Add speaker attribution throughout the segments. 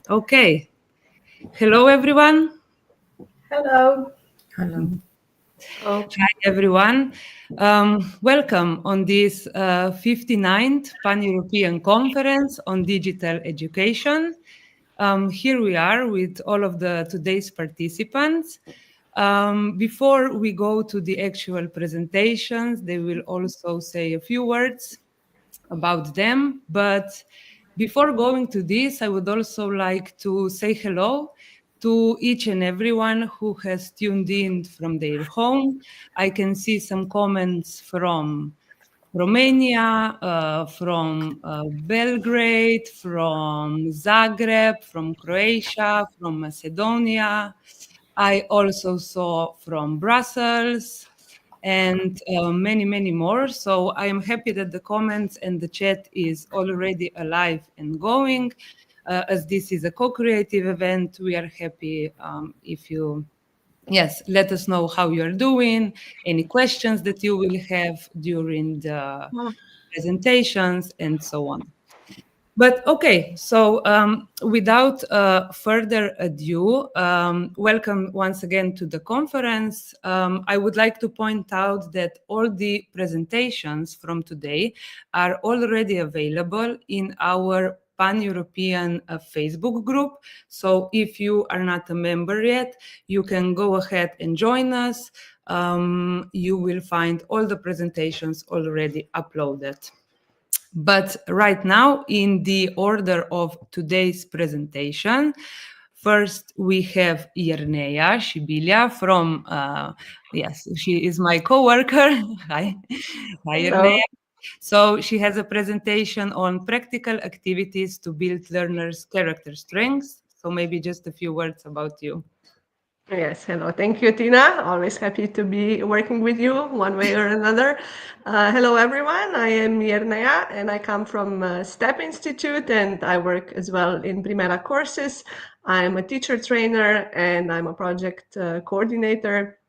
Speaker 1: Okay. Hello, everyone.
Speaker 2: Hello.
Speaker 3: Hello.
Speaker 1: Hi, everyone. Welcome on this 59th Pan-European Conference on Digital Education. Here we are with all of today's participants. Before we go to the actual presentations, they will also say a few words about them. But before going to this, I would also like to say hello to each and everyone who has tuned in from their home. I can see some comments from Romania, from Belgrade, from Zagreb, from Croatia, from Macedonia. I also saw from Brussels and many, many more. So I am happy that the comments and the chat is already alive and going. As this is a co-creative event, we are happy if you let us know how you're doing, any questions that you will have during the presentations, and so on. But okay, so without further ado, welcome once again to the conference. I would like to point out that all the presentations from today are already available in our Pan-European Facebook group. So if you are not a member yet, you can go ahead and join us. You will find all the presentations already uploaded. But right now, in the order of today's presentation, first we have Jerneja Šibilja from, she is my coworker. Hi, Jerneja. So she has a presentation on practical activities to build learners' character strengths. So maybe just a few words about you.
Speaker 2: Yes, hello. Thank you, Tina. Always happy to be working with you one way or another. Hello, everyone. I am Jerneja, and I come from STEP Institute, and I work as well in Primera courses. I'm a teacher trainer, and I'm a project coordinator.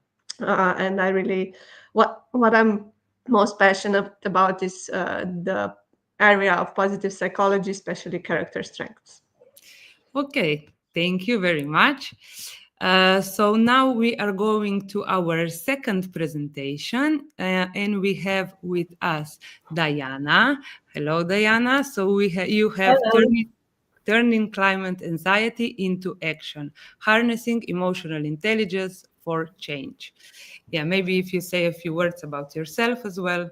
Speaker 2: And I really, what I'm most passionate about is the area of positive psychology, especially character strengths.
Speaker 1: Okay, thank you very much. So now we are going to our second presentation, and we have with us Dajana. Hello, Dajana. So you have turning climate anxiety into action, harnessing emotional intelligence for change. Yeah, maybe if you say a few words about yourself as well.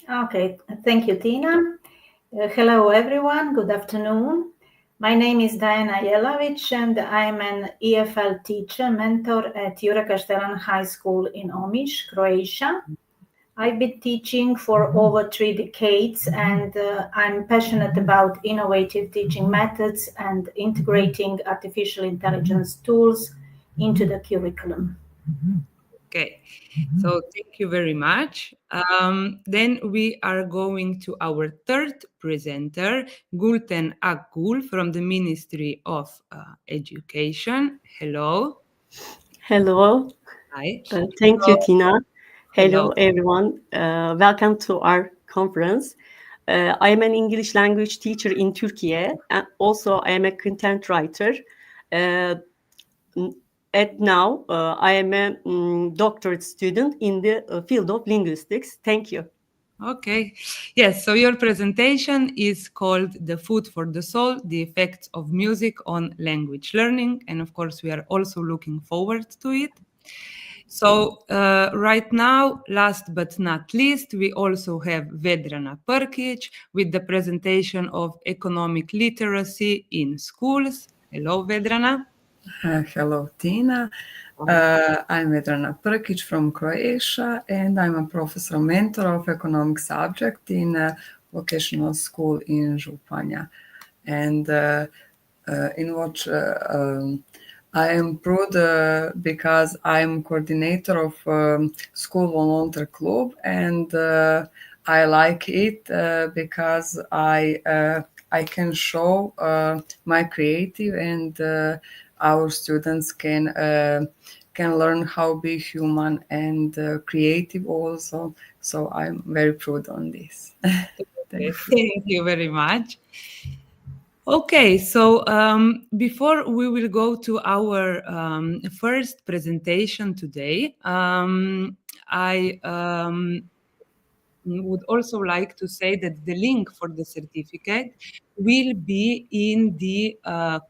Speaker 3: Okay, thank you, Tina. Hello, everyone. Good afternoon. My name is Dajana Jelavić, and I'm an EFL teacher, mentor at Jure Kaštelan High School in Omiš, Croatia. I've been teaching for over 3 decades, and I'm passionate about innovative teaching methods and integrating artificial intelligence tools into the curriculum.
Speaker 1: Okay, so thank you very much. Then we are going to our third presenter, Gülten Akgül from the Ministry of Education. Hello.
Speaker 4: Hello.
Speaker 1: Hi.
Speaker 4: Thank you, Tina. Hello,
Speaker 1: Hello.
Speaker 4: everyone. Welcome to our conference. I am an English language teacher in Turkey, and also I am a content writer. Now, I am a doctorate student in the field of linguistics. Thank you.
Speaker 1: Okay. Yes, so your presentation is called The Food for the Soul, the Effects of Music on Language Learning. And of course, we are also looking forward to it. So right now, last but not least, we also have Vedrana Prkić with the presentation of economic literacy in schools. Hello, Vedrana.
Speaker 5: Hello, Tina. I'm Vedrana Prkić from Croatia, and I'm a professor mentor of economic subject in a vocational school in Županja. And in which I am proud because I'm coordinator of school volunteer club, and I like it because I can show my creative, and our students can learn how to be human and creative also. So I'm very proud on this.
Speaker 1: Thank you very much. Okay, so before we will go to our first presentation today, I would also like to say that the link for the certificate will be in the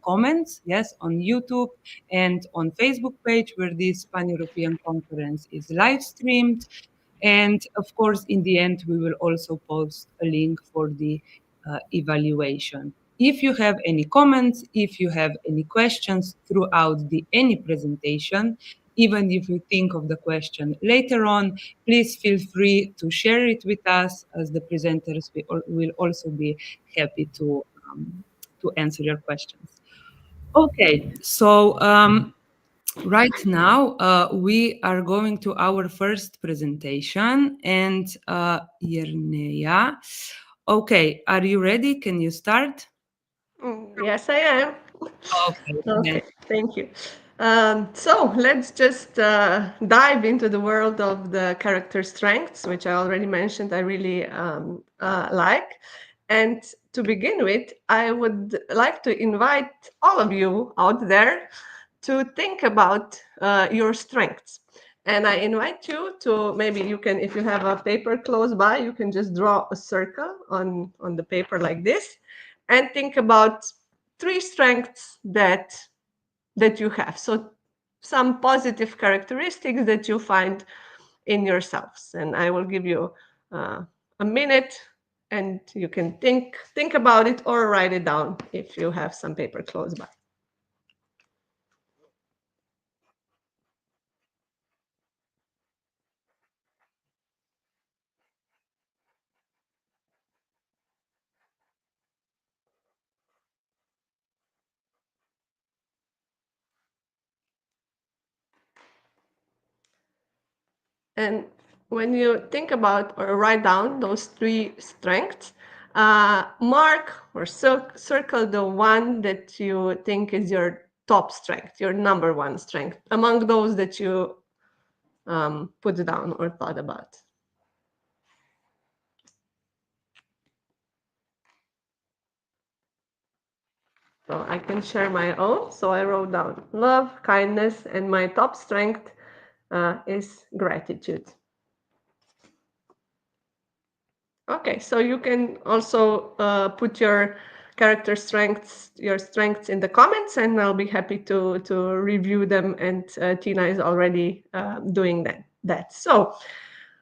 Speaker 1: comments, yes, on YouTube and on Facebook page where this Pan-European conference is live streamed. And of course, in the end, we will also post a link for the evaluation. If you have any comments, if you have any questions throughout any presentation, even if you think of the question later on, please feel free to share it with us, as the presenters will also be happy to answer your questions. Okay, so right now we are going to our first presentation, and Jerneja. Okay, are you ready? Can you start?
Speaker 2: Yes, I am.
Speaker 1: Okay.
Speaker 2: Okay, thank you. So let's just dive into the world of the character strengths, which I already mentioned I really like. And to begin with, I would like to invite all of you out there to think about your strengths. And I invite you to, maybe you can, if you have a paper close by, you can just draw a circle on the paper like this, and think about 3 strengths that you have. So some positive characteristics that you find in yourselves. And I will give you a minute, and you can think about it or write it down if you have some paper close by. And when you think about or write down those 3 strengths, mark or circle the one that you think is your top strength, your number 1 strength among those that you put down or thought about. So I can share my own. So I wrote down love, kindness, and my top strength is gratitude. Okay, so you can also put your character strengths, your strengths in the comments, and I'll be happy to review them. And Tina is already doing that. So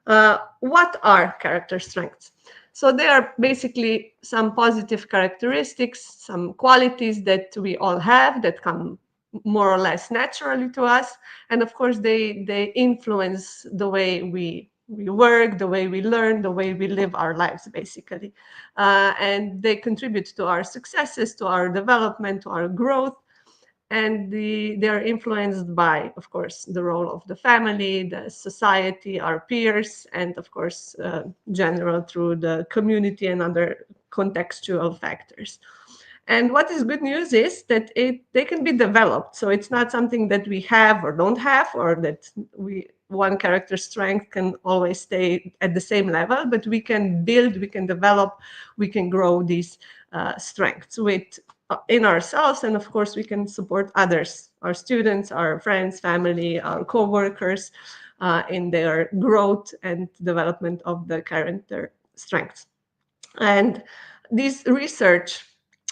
Speaker 2: what are character strengths? So they are basically some positive characteristics, some qualities that we all have that come more or less naturally to us. And of course, they influence the way we work, the way we learn, the way we live our lives, basically. And they contribute to our successes, to our development, to our growth. And they're influenced by, of course, the role of the family, the society, our peers, and of course, general through the community and other contextual factors. And what is good news is that they can be developed. So it's not something that we have or don't have, or that one character strength can always stay at the same level, but we can build, we can develop, we can grow these strengths in ourselves. And of course, we can support others, our students, our friends, family, our co-workers in their growth and development of the character strengths. And this research,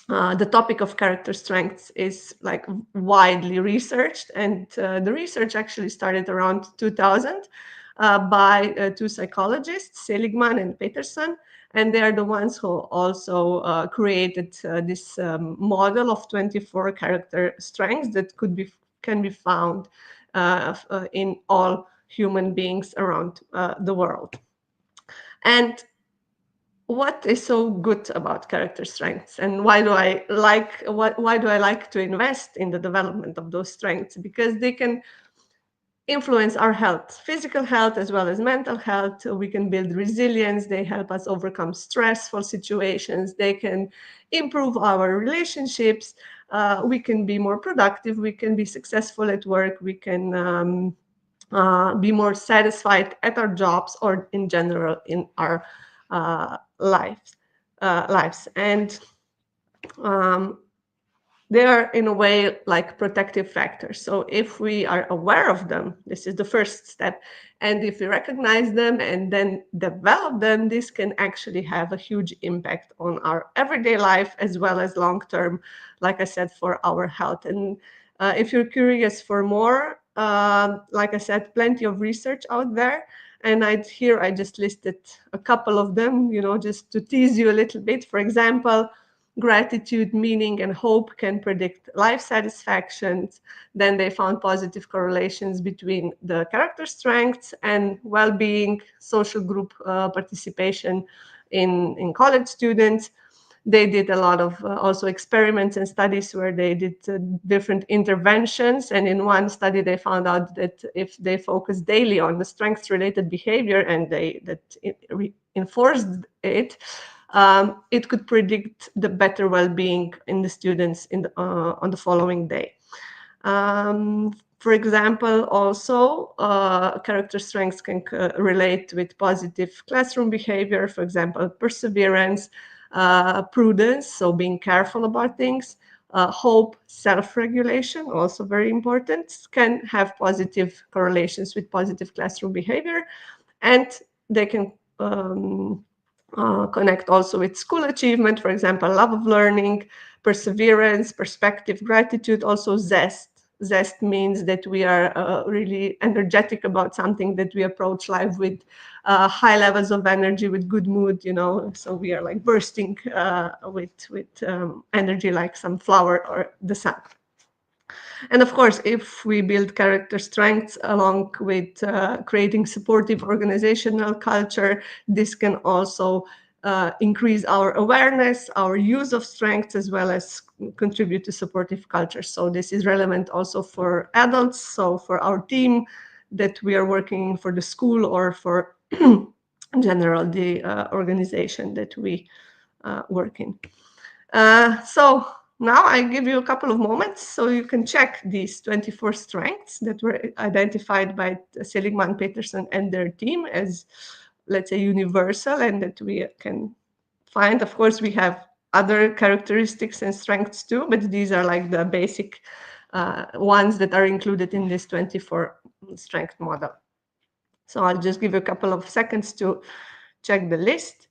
Speaker 2: the topic of character strengths is like widely researched, and the research actually started around 2000 by 2 psychologists, Seligman and Peterson, and they are the ones who also created this model of 24 character strengths that can be found in all human beings around the world. And what is so good about character strengths, and why do I like to invest in the development of those strengths? Because they can influence our health, physical health as well as mental health. We can build resilience. They help us overcome stressful situations. They can improve our relationships. We can be more productive. We can be successful at work. We can be more satisfied at our jobs, or in general in our lives. And they are in a way like protective factors. So if we are aware of them, this is the first step. And if we recognize them and then develop them, this can actually have a huge impact on our everyday life as well as long-term, like I said, for our health. And if you're curious for more, like I said, plenty of research out there. And here I just listed a couple of them, just to tease you a little bit. For example, gratitude, meaning, and hope can predict life satisfaction. Then they found positive correlations between the character strengths and well-being, social group participation in college students. They did a lot of also experiments and studies where they did different interventions. And in one study, they found out that if they focus daily on the strengths-related behavior and they enforced it, it could predict the better well-being in the students on the following day. For example, also character strengths can relate with positive classroom behavior, for example, perseverance, prudence, so being careful about things, hope, self-regulation, also very important, can have positive correlations with positive classroom behavior, and they can connect also with school achievement, for example, love of learning, perseverance, perspective, gratitude, also zest. Zest means that we are really energetic about something, that we approach life with high levels of energy, with good mood, so we are like bursting with energy like some flower or the sun. And of course, if we build character strengths along with creating supportive organizational culture, this can also increase our awareness, our use of strengths, as well as contribute to supportive culture. So this is relevant also for adults, so for our team that we are working for the school or for in general the organization that we work in. So now I give you a couple of moments so you can check these 24 strengths that were identified by Seligman, Peterson, and their team as, let's say, universal and that we can find. Of course, we have other characteristics and strengths too, but these are like the basic ones that are included in this 24 strength model. So I'll just give you a couple of seconds to check the list.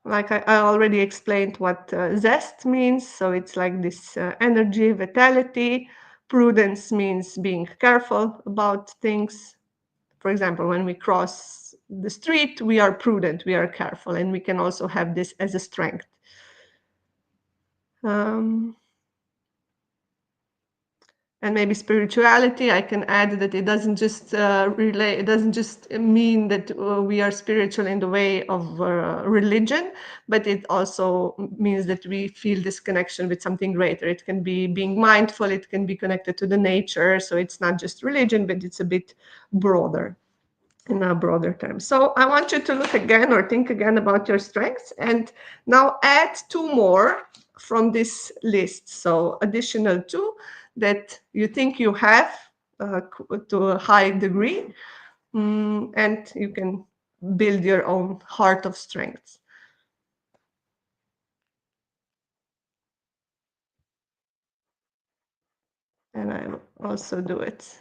Speaker 2: Like I already explained what zest means. So it's like this energy, vitality. Prudence means being careful about things. For example, when we cross the street, we are prudent, we are careful, and we can also have this as a strength. And maybe spirituality, I can add that it doesn't just it doesn't just mean that we are spiritual in the way of religion, but it also means that we feel this connection with something greater. It can be being mindful, it can be connected to the nature. So it's not just religion, but it's a bit broader, in a broader term. So I want you to look again or think again about your strengths and now add 2 more from this list. So additional 2 that you think you have to a high degree, and you can build your own heart of strengths. And I will also do it.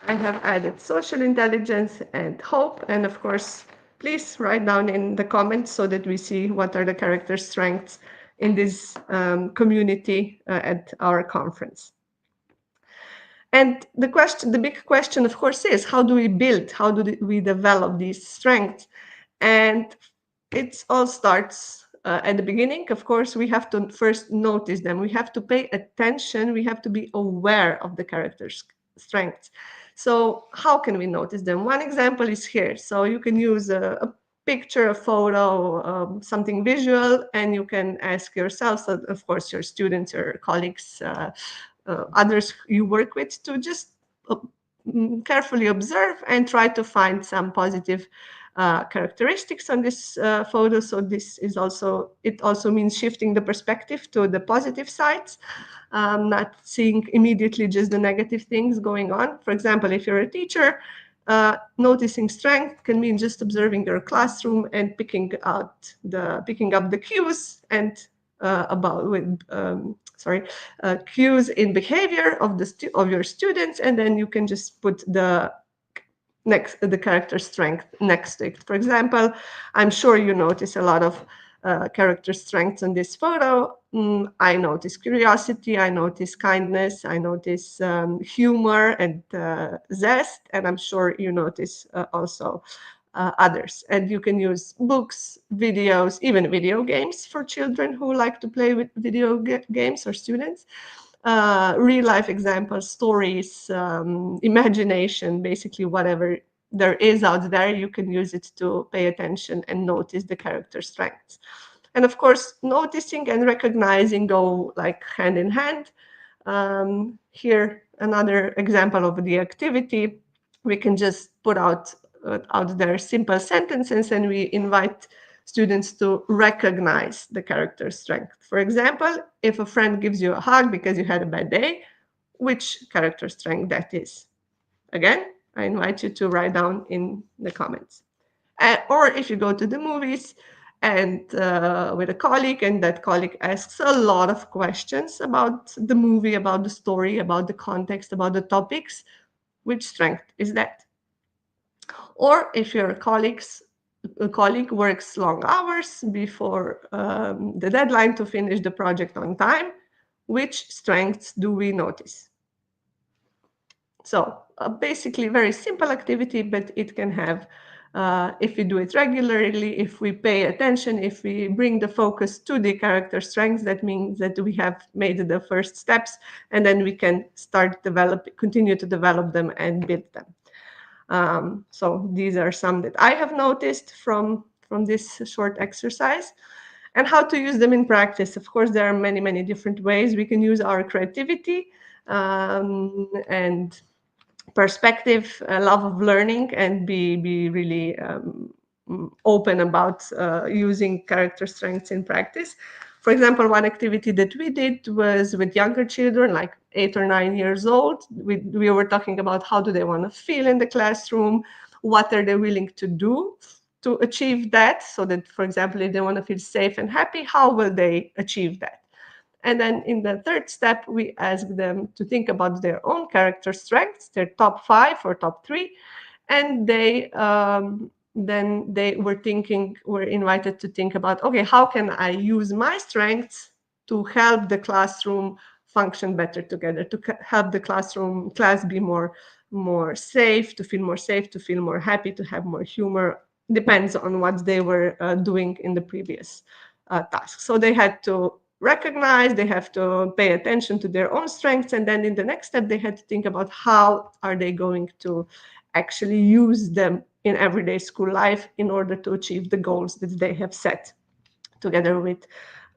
Speaker 2: I have added social intelligence and hope. And of course, please write down in the comments so that we see what are the character strengths in this community at our conference. And the big question, of course, is how do we build, how do we develop these strengths? And it all starts at the beginning. Of course, we have to first notice them. We have to pay attention. We have to be aware of the character strengths. So how can we notice them? One example is here. So you can use a picture, a photo, something visual, and you can ask yourself, so of course, your students, your colleagues, others you work with, to just carefully observe and try to find some positive characteristics on this photo. So it also means shifting the perspective to the positive sides, not seeing immediately just the negative things going on. For example, if you're a teacher, noticing strength can mean just observing your classroom and picking up the cues and cues in behavior of your students, and then you can just put the character strength next to it. For example, I'm sure you notice a lot of character strengths in this photo. I notice curiosity, I notice kindness, I notice humor and zest, and I'm sure you notice also others. And you can use books, videos, even video games for children who like to play with video games, or students. Real life examples, stories, imagination, basically whatever there is out there, you can use it to pay attention and notice the character strengths. And of course, noticing and recognizing go like hand in hand. Here, another example of the activity. We can just put out there simple sentences, and we invite students to recognize the character strength. For example, if a friend gives you a hug because you had a bad day, which character strength that is? Again, I invite you to write down in the comments. Or if you go to the movies and with a colleague, and that colleague asks a lot of questions about the movie, about the story, about the context, about the topics, which strength is that? Or if your colleague works long hours before the deadline to finish the project on time, which strengths do we notice? So basically very simple activity, but it can have, if we do it regularly, if we pay attention, if we bring the focus to the character strengths, that means that we have made the first steps, and then we can continue to develop them and build them. So these are some that I have noticed from this short exercise. And how to use them in practice. Of course, there are many, many different ways. We can use our creativity and perspective, love of learning, and be really open about using character strengths in practice. For example, one activity that we did was with younger children, like 8 or 9 years old. We were talking about how do they want to feel in the classroom, what are they willing to do to achieve that, so that, for example, if they want to feel safe and happy, how will they achieve that? And then in the third step, we ask them to think about their own character strengths, their top 5 or top 3, and they were invited to think about, okay, how can I use my strengths to help the classroom function better together, to help the class be more safe, to feel more happy, to have more humor. Depends on what they were doing in the previous task. So they had to recognize, they have to pay attention to their own strengths, and then in the next step, they had to think about how are they going to actually use them in everyday school life in order to achieve the goals that they have set together with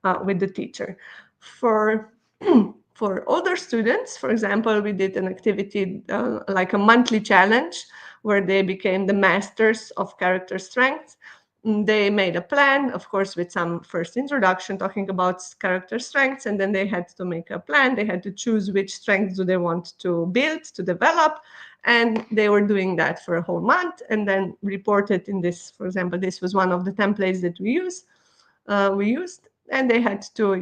Speaker 2: the teacher. For older students, for example, we did an activity like a monthly challenge where they became the masters of character strengths. They made a plan, of course, with some first introduction talking about character strengths, and then they had to make a plan. They had to choose which strengths do they want to build, to develop, and they were doing that for a whole month, and then reported in this. For example, this was one of the templates that we used, and they had to,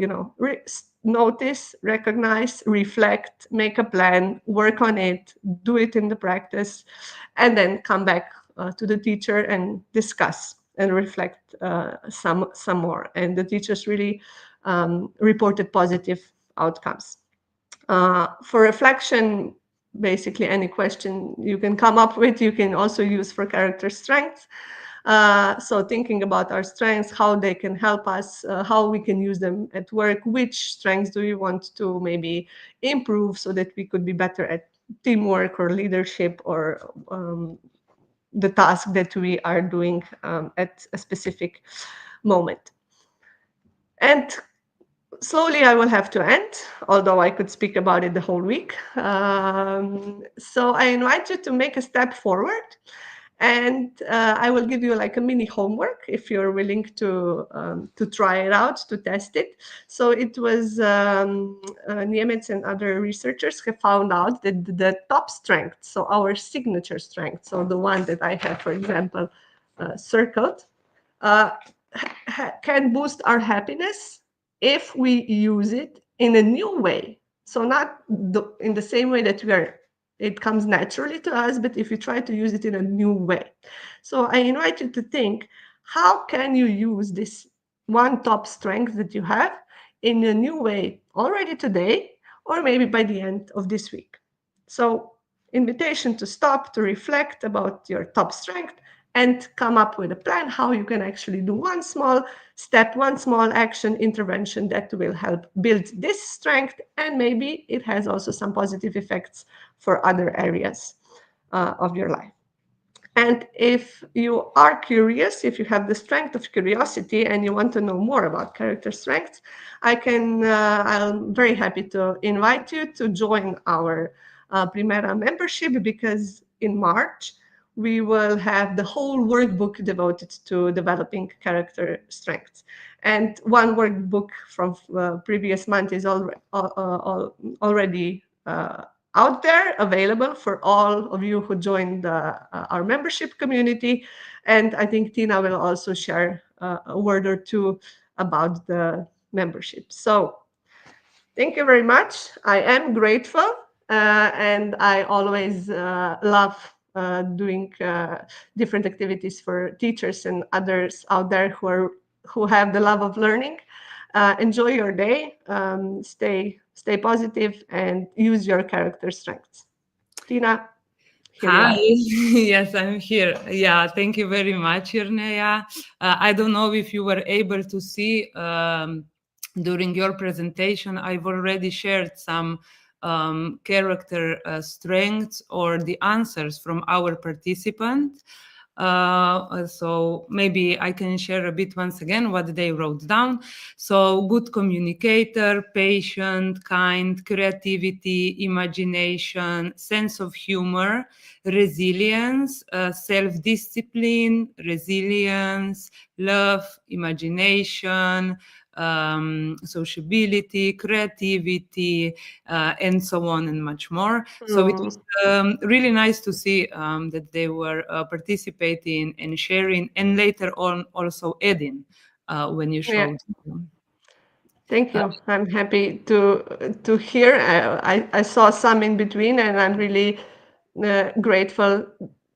Speaker 2: notice, recognize, reflect, make a plan, work on it, do it in the practice, and then come back to the teacher and discuss and reflect some more. And the teachers really reported positive outcomes. For reflection, basically any question you can come up with, you can also use for character strengths. So thinking about our strengths, how they can help us, how we can use them at work, which strengths do we want to maybe improve so that we could be better at teamwork or leadership or the task that we are doing at a specific moment. And slowly I will have to end, although I could speak about it the whole week. So I invite you to make a step forward And I will give you like a mini homework if you're willing to try it out, to test it. So it was Niemiec and other researchers have found out that the top strength, so our signature strength, so the one that I have, for example, circled, can boost our happiness if we use it in a new way. So not in the same way that it comes naturally to us, but if you try to use it in a new way. So I invite you to think, how can you use this one top strength that you have in a new way already today, or maybe by the end of this week? So invitation to stop, to reflect about your top strength, and come up with a plan how you can actually do one small step, one small action intervention that will help build this strength, and maybe it has also some positive effects for other areas of your life. And if you are curious, if you have the strength of curiosity and you want to know more about character strengths, I'm very happy to invite you to join our Primera membership, because in March, we will have the whole workbook devoted to developing character strengths. And one workbook from previous month is already out there, available for all of you who joined our membership community. And I think Tina will also share a word or two about the membership. So thank you very much. I am grateful, and I always love doing different activities for teachers and others out there who have the love of learning. Enjoy your day, stay positive, and use your character strengths. Tina,
Speaker 1: hi. Yes, I'm here. Yeah, thank you very much, Jerneja. I don't know if you were able to see during your presentation, I've already shared some character strengths or the answers from our participants. So maybe I can share a bit once again what they wrote down. So good communicator, patient, kind, creativity, imagination, sense of humor, resilience, self-discipline, resilience, love, imagination, sociability, creativity, and so on and much more. So it was really nice to see that they were participating and sharing, and later on also adding when you showed.
Speaker 2: Yeah. Thank you. I'm happy to hear. I saw some in between, and I'm really grateful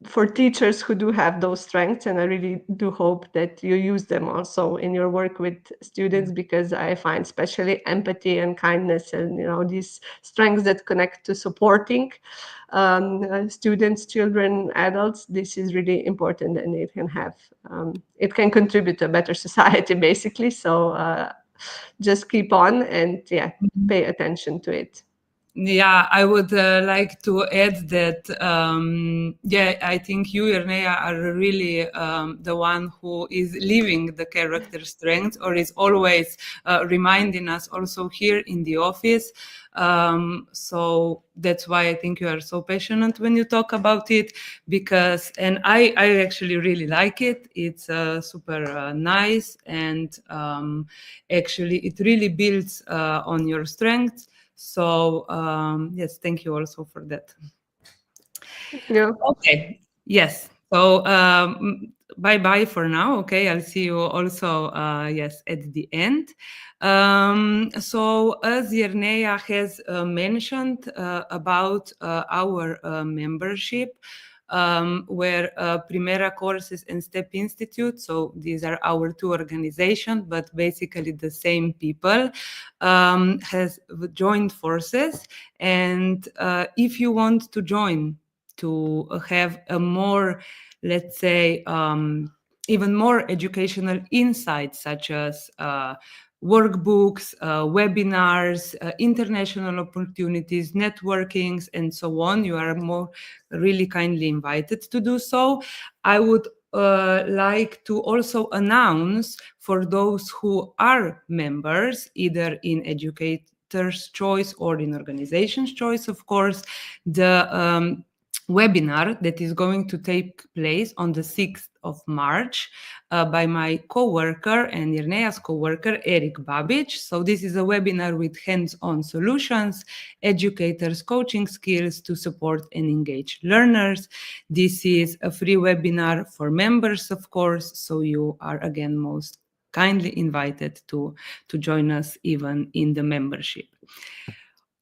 Speaker 2: for teachers who do have those strengths, and I really do hope that you use them also in your work with students, because I find especially empathy and kindness and these strengths that connect to supporting students, children, adults. This is really important, and it can contribute to a better society, basically. So just keep on and pay attention to it.
Speaker 1: Yeah, I would like to add that, I think you, Jerneja, are really the one who is living the character strength, or is always reminding us also here in the office. So that's why I think you are so passionate when you talk about it, and I actually really like it. It's super nice, and actually it really builds on your strengths. So yes, thank you also for that.
Speaker 2: Yeah.
Speaker 1: Okay. Yes. So bye for now. Okay, I'll see you also at the end. So as Jerneja has mentioned about our membership, where Primera Courses and STEP Institute, so these are our two organizations, but basically the same people, has joined forces. And if you want to join to have a more, let's say, even more educational insights, such as workbooks, webinars, international opportunities, networkings, and so on, you are more really kindly invited to do so. I would like to also announce, for those who are members, either in Educator's Choice or in Organization's Choice, of course, the webinar that is going to take place on the 6th of March by my co-worker and Jerneja's co-worker, Erik Babić. So this is a webinar with hands-on solutions, educators, coaching skills to support and engage learners. This is a free webinar for members, of course, so you are again most kindly invited to join us even in the membership.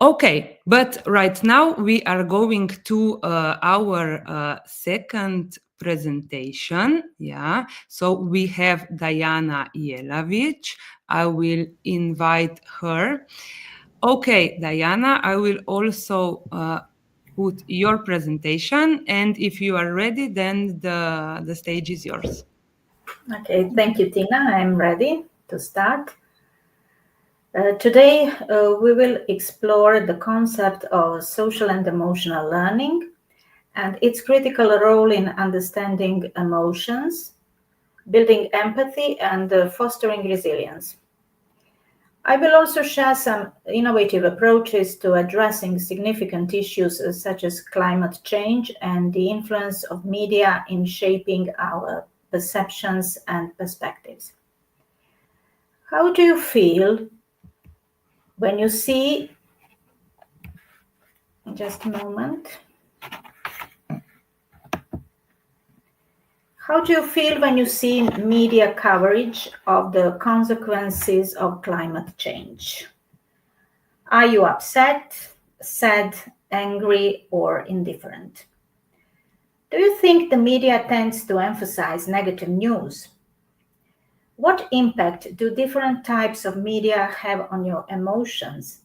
Speaker 1: Okay, but right now we are going to our second presentation. Yeah, so we have Dajana Jelavić. I will invite her. Okay, Dajana, I will also put your presentation, and if you are ready, then the stage is yours.
Speaker 3: Okay, thank you, Tina. I'm ready to start. Today, we will explore the concept of social and emotional learning and its critical role in understanding emotions, building empathy, and fostering resilience. I will also share some innovative approaches to addressing significant issues such as climate change and the influence of media in shaping our perceptions and perspectives. How do you feel when you see, just a moment. How do you feel when you see media coverage of the consequences of climate change? Are you upset, sad, angry, or indifferent? Do you think the media tends to emphasize negative news? What impact do different types of media have on your emotions?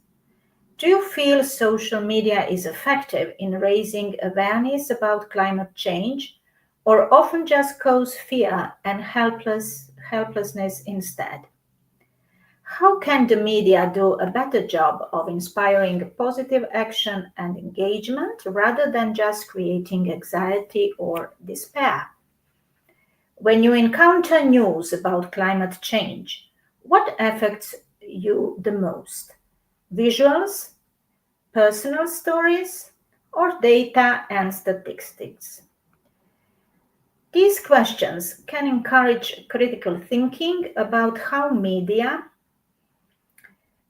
Speaker 3: Do you feel social media is effective in raising awareness about climate change, or often just cause fear and helplessness instead? How can the media do a better job of inspiring positive action and engagement rather than just creating anxiety or despair? When you encounter news about climate change, what affects you the most? Visuals, personal stories, or data and statistics? These questions can encourage critical thinking about how media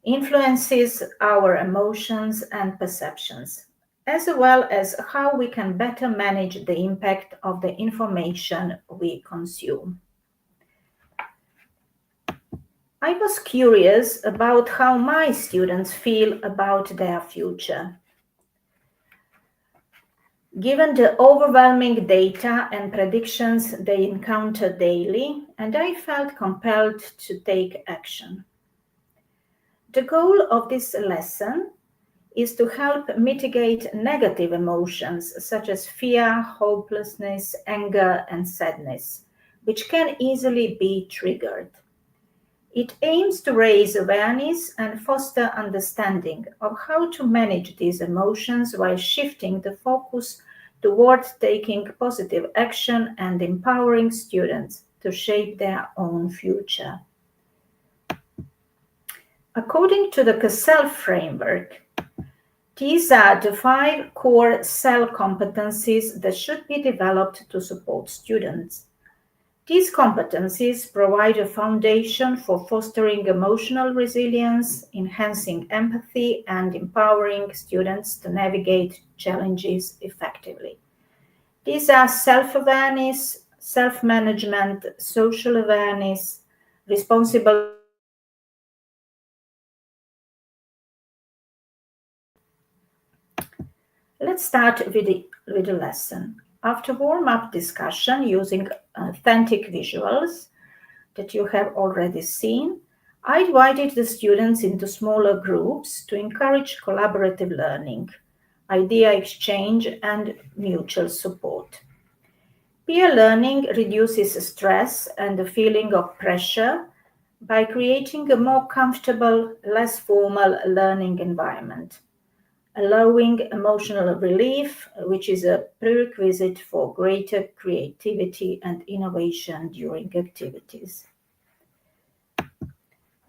Speaker 3: influences our emotions and perceptions, as well as how we can better manage the impact of the information we consume. I was curious about how my students feel about their future. Given the overwhelming data and predictions they encounter daily, and I felt compelled to take action. The goal of this lesson is to help mitigate negative emotions such as fear, hopelessness, anger, and sadness, which can easily be triggered. It aims to raise awareness and foster understanding of how to manage these emotions while shifting the focus toward taking positive action and empowering students to shape their own future. According to the Cassell framework, these are the 5 core cell competencies that should be developed to support students. These competencies provide a foundation for fostering emotional resilience, enhancing empathy, and empowering students to navigate challenges effectively. These are self-awareness, self-management, social awareness, responsible. Let's start with the lesson. After warm-up discussion using authentic visuals that you have already seen, I divided the students into smaller groups to encourage collaborative learning, idea exchange, and mutual support. Peer learning reduces stress and the feeling of pressure by creating a more comfortable, less formal learning environment, allowing emotional relief, which is a prerequisite for greater creativity and innovation during activities.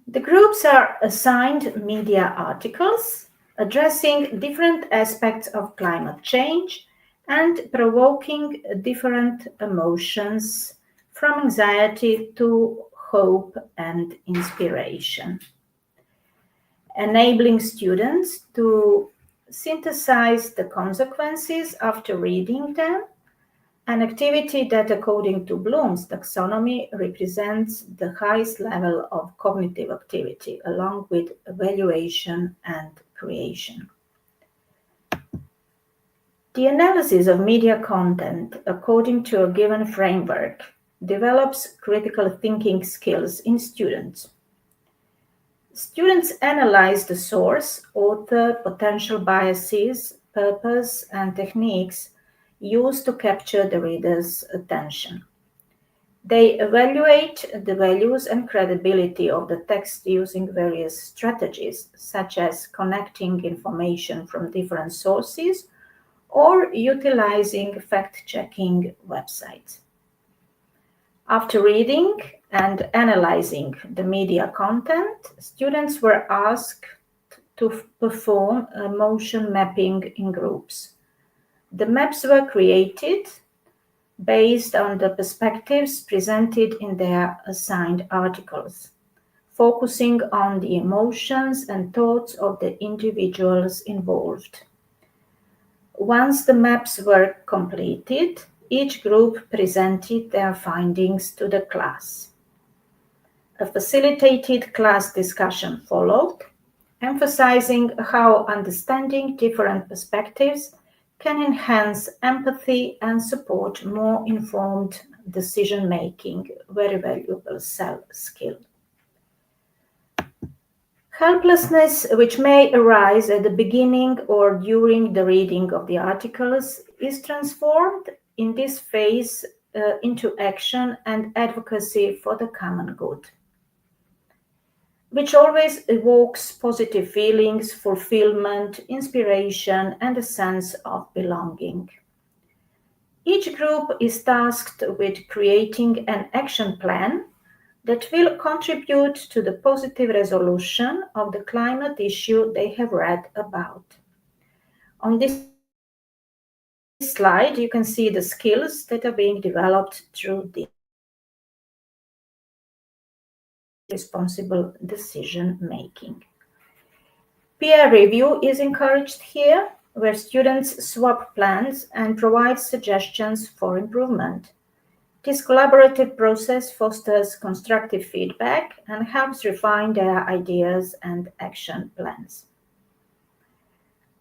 Speaker 3: The groups are assigned media articles addressing different aspects of climate change and provoking different emotions from anxiety to hope and inspiration, enabling students to synthesize the consequences after reading them, an activity that, according to Bloom's taxonomy, represents the highest level of cognitive activity, along with evaluation and creation. The analysis of media content, according to a given framework, develops critical thinking skills in students. Students analyze the source, author, potential biases, purpose, and techniques used to capture the reader's attention. They evaluate the values and credibility of the text using various strategies, such as connecting information from different sources or utilizing fact-checking websites. After reading and analyzing the media content, students were asked to perform emotion mapping in groups. The maps were created based on the perspectives presented in their assigned articles, focusing on the emotions and thoughts of the individuals involved. Once the maps were completed, each group presented their findings to the class. A facilitated class discussion followed, emphasizing how understanding different perspectives can enhance empathy and support more informed decision-making, very valuable skill. Helplessness, which may arise at the beginning or during the reading of the articles, is transformed in this phase into action and advocacy for the common good, which always evokes positive feelings, fulfillment, inspiration, and a sense of belonging. Each group is tasked with creating an action plan that will contribute to the positive resolution of the climate issue they have read about. On this slide, you can see the skills that are being developed through the responsible decision-making. Peer review is encouraged here, where students swap plans and provide suggestions for improvement. This collaborative process fosters constructive feedback and helps refine their ideas and action plans.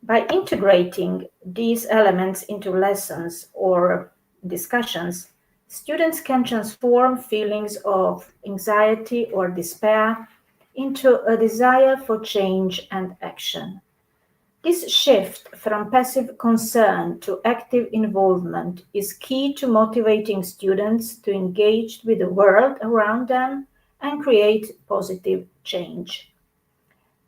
Speaker 3: By integrating these elements into lessons or discussions, students can transform feelings of anxiety or despair into a desire for change and action. This shift from passive concern to active involvement is key to motivating students to engage with the world around them and create positive change.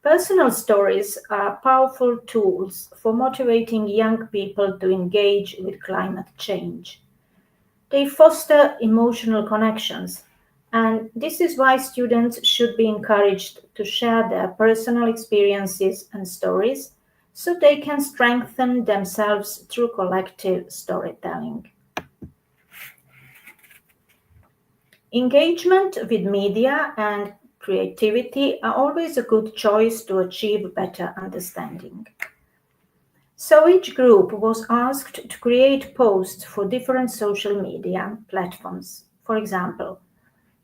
Speaker 3: Personal stories are powerful tools for motivating young people to engage with climate change. They foster emotional connections, and this is why students should be encouraged to share their personal experiences and stories so they can strengthen themselves through collective storytelling. Engagement with media and creativity are always a good choice to achieve better understanding. So each group was asked to create posts for different social media platforms, for example,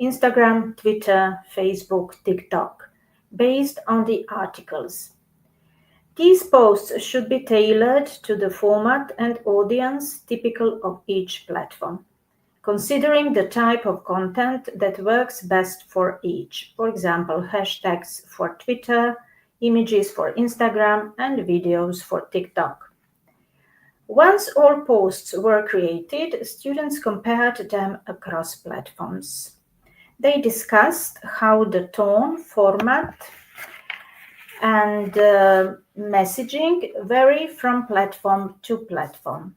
Speaker 3: Instagram, Twitter, Facebook, TikTok, based on the articles. These posts should be tailored to the format and audience typical of each platform, considering the type of content that works best for each. For example, hashtags for Twitter, images for Instagram, and videos for TikTok. Once all posts were created, students compared them across platforms. They discussed how the tone, format, and messaging vary from platform to platform.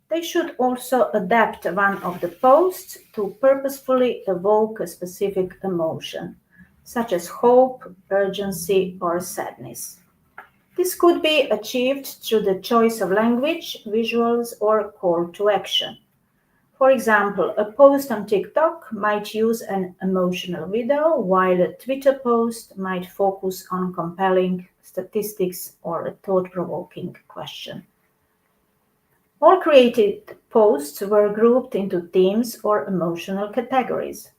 Speaker 3: They should also adapt one of the posts to purposefully evoke a specific emotion, such as hope, urgency, or sadness. This could be achieved through the choice of language, visuals, or call to action. For example, a post on TikTok might use an emotional video, while a Twitter post might focus on compelling statistics or a thought-provoking question. All created posts were grouped into themes or emotional categories.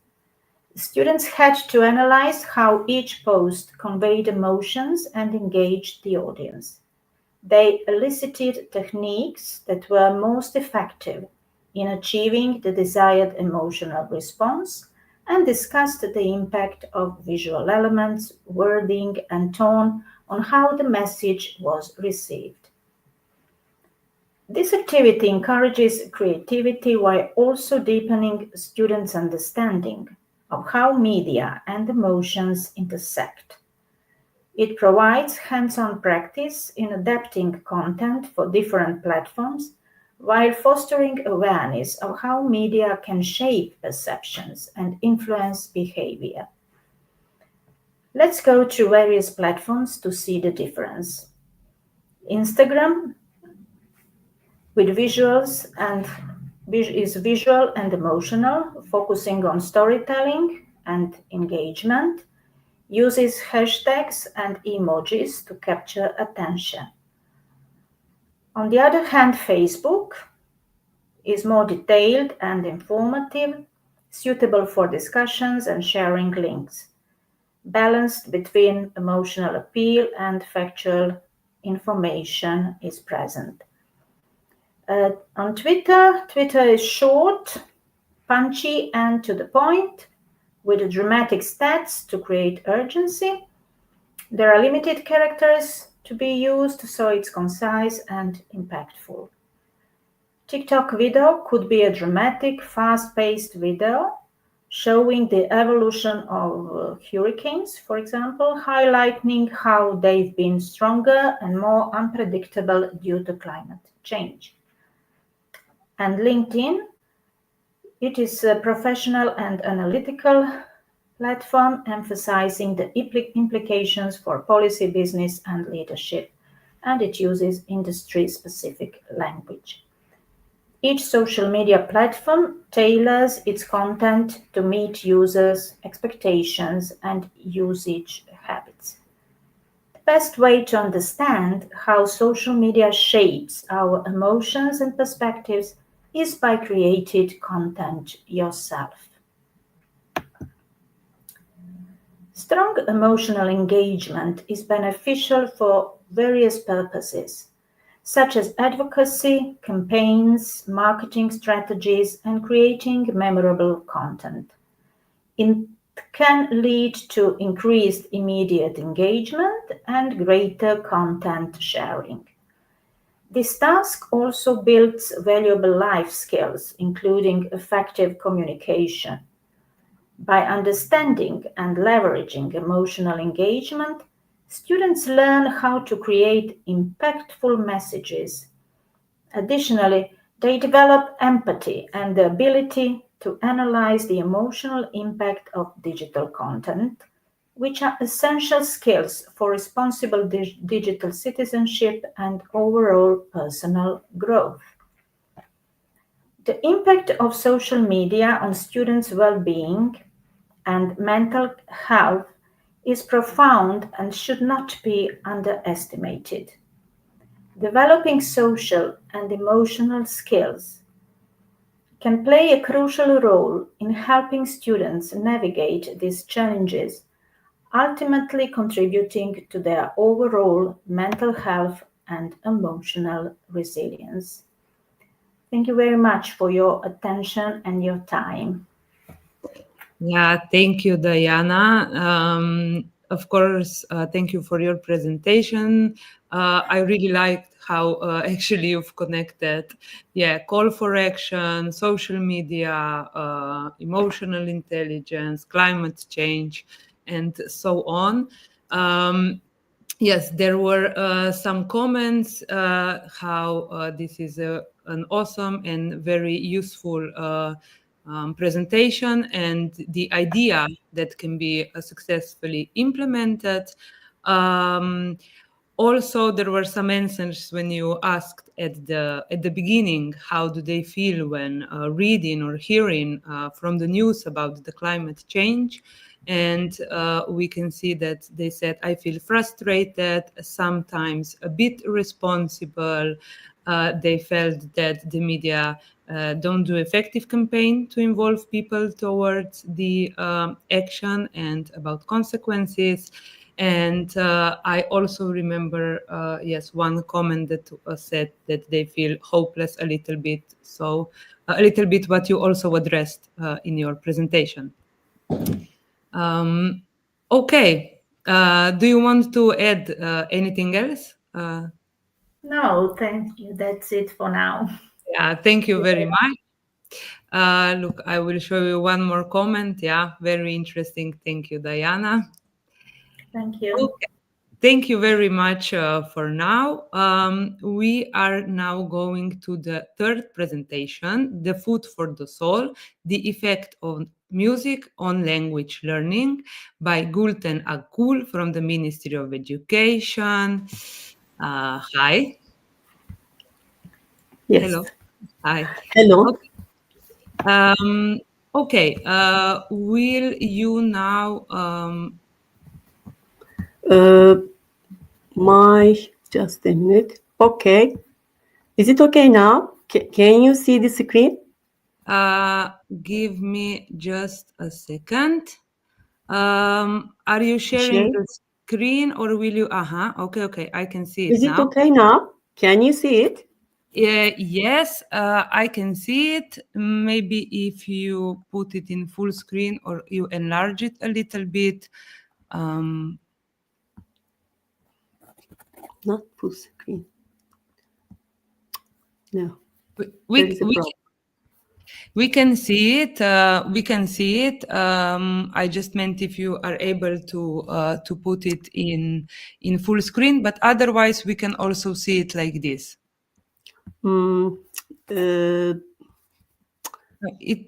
Speaker 3: Students had to analyze how each post conveyed emotions and engaged the audience. They elicited techniques that were most effective in achieving the desired emotional response and discussed the impact of visual elements, wording, and tone on how the message was received. This activity encourages creativity while also deepening students' understanding of how media and emotions intersect. It provides hands-on practice in adapting content for different platforms while fostering awareness of how media can shape perceptions and influence behavior. Let's go to various platforms to see the difference. Instagram with visuals and is visual and emotional, focusing on storytelling and engagement, uses hashtags and emojis to capture attention. On the other hand, Facebook is more detailed and informative, suitable for discussions and sharing links, balanced between emotional appeal and factual information is present. On Twitter is short, punchy, and to the point, with dramatic stats to create urgency. There are limited characters to be used, so it's concise and impactful. TikTok video could be a dramatic, fast-paced video showing the evolution of hurricanes, for example, highlighting how they've been stronger and more unpredictable due to climate change. And LinkedIn, it is a professional and analytical platform emphasizing the implications for policy, business, and leadership, and it uses industry-specific language. Each social media platform tailors its content to meet users' expectations and usage habits. The best way to understand how social media shapes our emotions and perspectives is by creating content yourself. Strong emotional engagement is beneficial for various purposes, such as advocacy, campaigns, marketing strategies, and creating memorable content. It can lead to increased immediate engagement and greater content sharing. This task also builds valuable life skills, including effective communication. By understanding and leveraging emotional engagement, students learn how to create impactful messages. Additionally, they develop empathy and the ability to analyze the emotional impact of digital content, which are essential skills for responsible digital citizenship and overall personal growth. The impact of social media on students' well-being and mental health is profound and should not be underestimated. Developing social and emotional skills can play a crucial role in helping students navigate these challenges, ultimately contributing to their overall mental health and emotional resilience. Thank you very much for your attention and your time.
Speaker 1: Yeah, thank you, Dajana. Of course, thank you for your presentation. I really liked how actually you've connected, call for action, social media, emotional intelligence, climate change, and so on. Yes, there were some comments how this is an awesome and very useful presentation, and the idea that can be successfully implemented. Also, there were some answers when you asked at the beginning, how do they feel when reading or hearing from the news about the climate change? And we can see that they said, I feel frustrated, sometimes a bit irresponsible. They felt that the media don't do effective campaign to involve people towards the action and about consequences. And I also remember, yes, one comment that said that they feel hopeless a little bit. So a little bit what you also addressed in your presentation. Okay. Do you want to add anything else?
Speaker 3: No, thank you. That's it for now.
Speaker 1: Yeah, thank you very much. Look, I will show you one more comment. Yeah, very interesting. Thank you, Dajana.
Speaker 3: Thank you.
Speaker 1: Okay. Thank you very much for now. We are now going to the third presentation, The Food for the Soul, the effect of music on language learning by Gülten Akgül from the Ministry of Education. Hi.
Speaker 4: Yes.
Speaker 1: Hello. Hi.
Speaker 4: Hello.
Speaker 1: Okay. Will you now...
Speaker 4: Just a minute. Okay. Is it okay now? Can you see the screen?
Speaker 1: Give me just a second. Are you sharing the screen or will you? Okay. I can see it now.
Speaker 4: Is it okay now? Can you see it?
Speaker 1: Yes, I can see it. Maybe if you put it in full screen or you enlarge it a little bit.
Speaker 4: Not full screen. No.
Speaker 1: We can see it. I just meant if you are able to put it in full screen, but otherwise we can also see it like this.
Speaker 4: There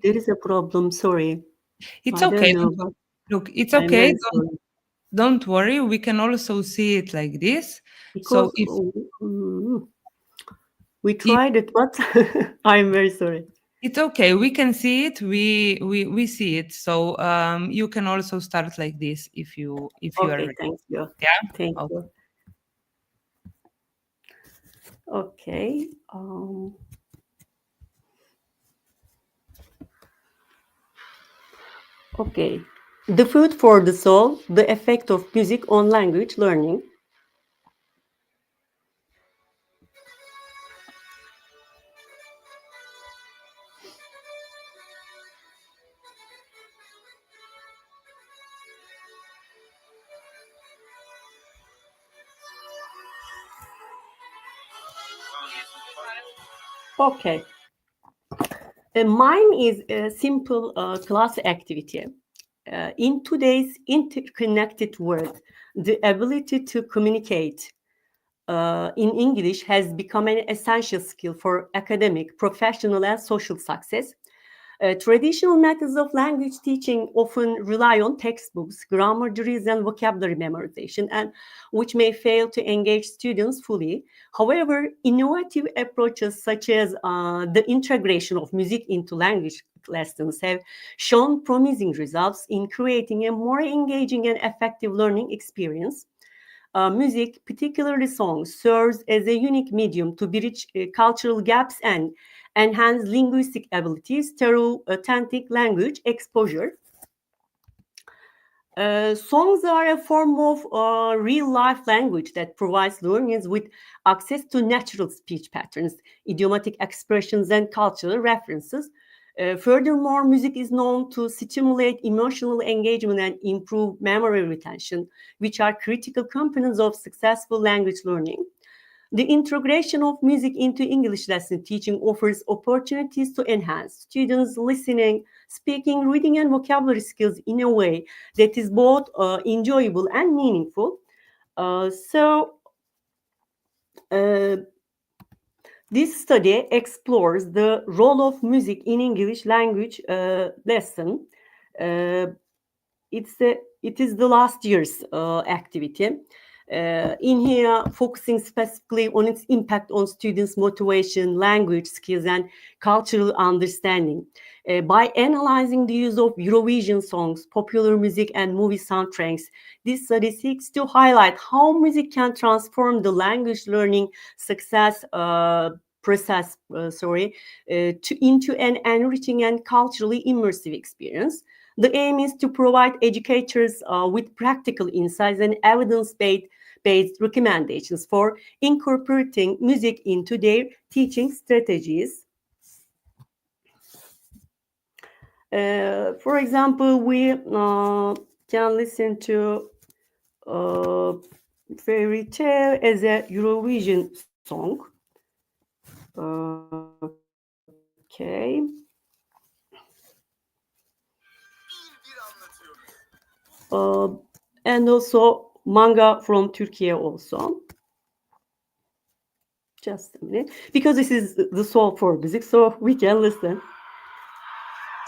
Speaker 4: is a problem. Sorry.
Speaker 1: It's okay. Look, it's okay. Don't worry. We can also see it like this.
Speaker 4: Because we tried it, but I'm very sorry.
Speaker 1: It's okay. We can see it. We see it. So you can also start like this if you are ready.
Speaker 4: Thank you.
Speaker 1: Yeah.
Speaker 4: Thank you. Okay. Okay. The Food for the Soul, the effect of music on language learning. Okay. Mine is a simple class activity. In today's interconnected world, the ability to communicate in English has become an essential skill for academic, professional, and social success. Traditional methods of language teaching often rely on textbooks, grammar drills, and vocabulary memorization, and which may fail to engage students fully. However, innovative approaches such as the integration of music into language lessons have shown promising results in creating a more engaging and effective learning experience. Music, particularly songs, serves as a unique medium to bridge cultural gaps and enhance linguistic abilities through authentic language exposure. Songs are a form of real-life language that provides learners with access to natural speech patterns, idiomatic expressions, and cultural references. Furthermore, music is known to stimulate emotional engagement and improve memory retention, which are critical components of successful language learning. The integration of music into English lesson teaching offers opportunities to enhance students' listening, speaking, reading, and vocabulary skills in a way that is both enjoyable and meaningful. This study explores the role of music in English language lesson. It is the last year's activity. In here, focusing specifically on its impact on students' motivation, language skills, and cultural understanding. By analyzing the use of Eurovision songs, popular music, and movie soundtracks, this study seeks to highlight how music can transform the language learning success process into an enriching and culturally immersive experience. The aim is to provide educators with practical insights and evidence-based recommendations for incorporating music into their teaching strategies. For example, we can listen to Fairy Tale as a Eurovision song. Okay. And also manga from Turkey also. Just a minute, because this is the soul for music, so we can listen.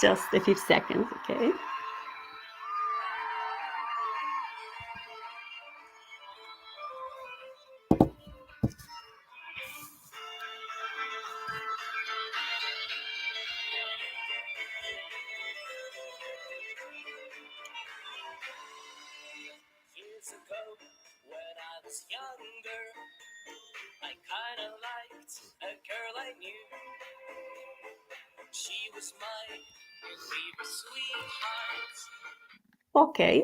Speaker 4: Just a few seconds, okay?
Speaker 6: Years ago, when I was younger, I kinda liked a girl I knew. She was mine, and we were sweethearts.
Speaker 4: Okay,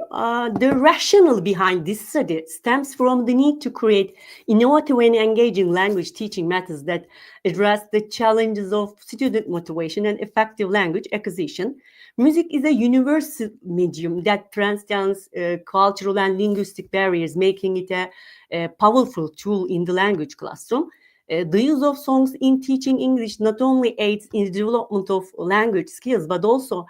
Speaker 4: the rationale behind this study stems from the need to create innovative and engaging language teaching methods that address the challenges of student motivation and effective language acquisition. Music is a universal medium that transcends cultural and linguistic barriers, making it a powerful tool in the language classroom. The use of songs in teaching English not only aids in the development of language skills, but also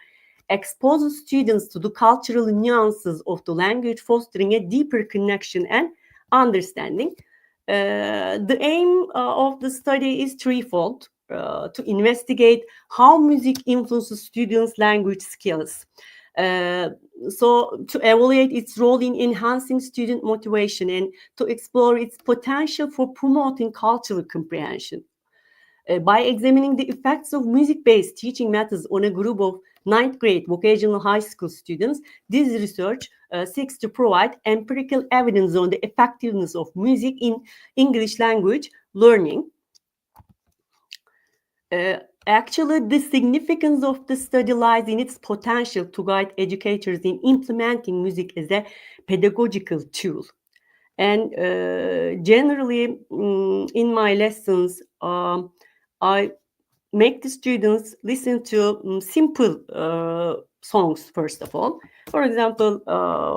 Speaker 4: exposes students to the cultural nuances of the language, fostering a deeper connection and understanding. The aim of the study is threefold: to investigate how music influences students' language skills. So to evaluate its role in enhancing student motivation and to explore its potential for promoting cultural comprehension. By examining the effects of music-based teaching methods on a group of 9th grade vocational high school students, this research seeks to provide empirical evidence on the effectiveness of music in English language learning. Actually, the significance of the study lies in its potential to guide educators in implementing music as a pedagogical tool. And generally, in my lessons, I make the students listen to simple songs, first of all. For example,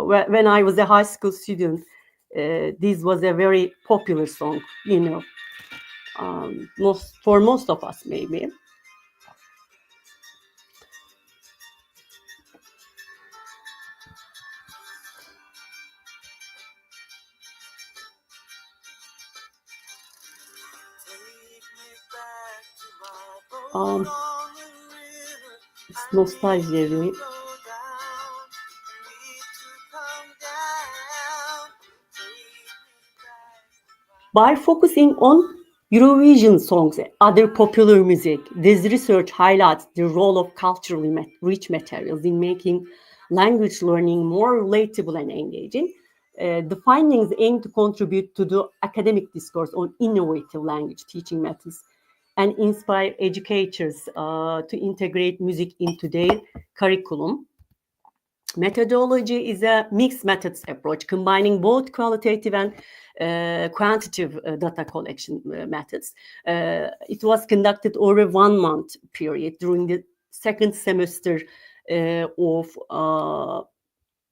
Speaker 4: when I was a high school student, this was a very popular song, you know, for most of us, maybe. It's nostalgia, really. By focusing on Eurovision songs and other popular music, this research highlights the role of culturally rich materials in making language learning more relatable and engaging. The findings aim to contribute to the academic discourse on innovative language teaching methods and inspire educators to integrate music into their curriculum. Methodology is a mixed methods approach, combining both qualitative and quantitative data collection methods. It was conducted over a 1 month period during the second semester of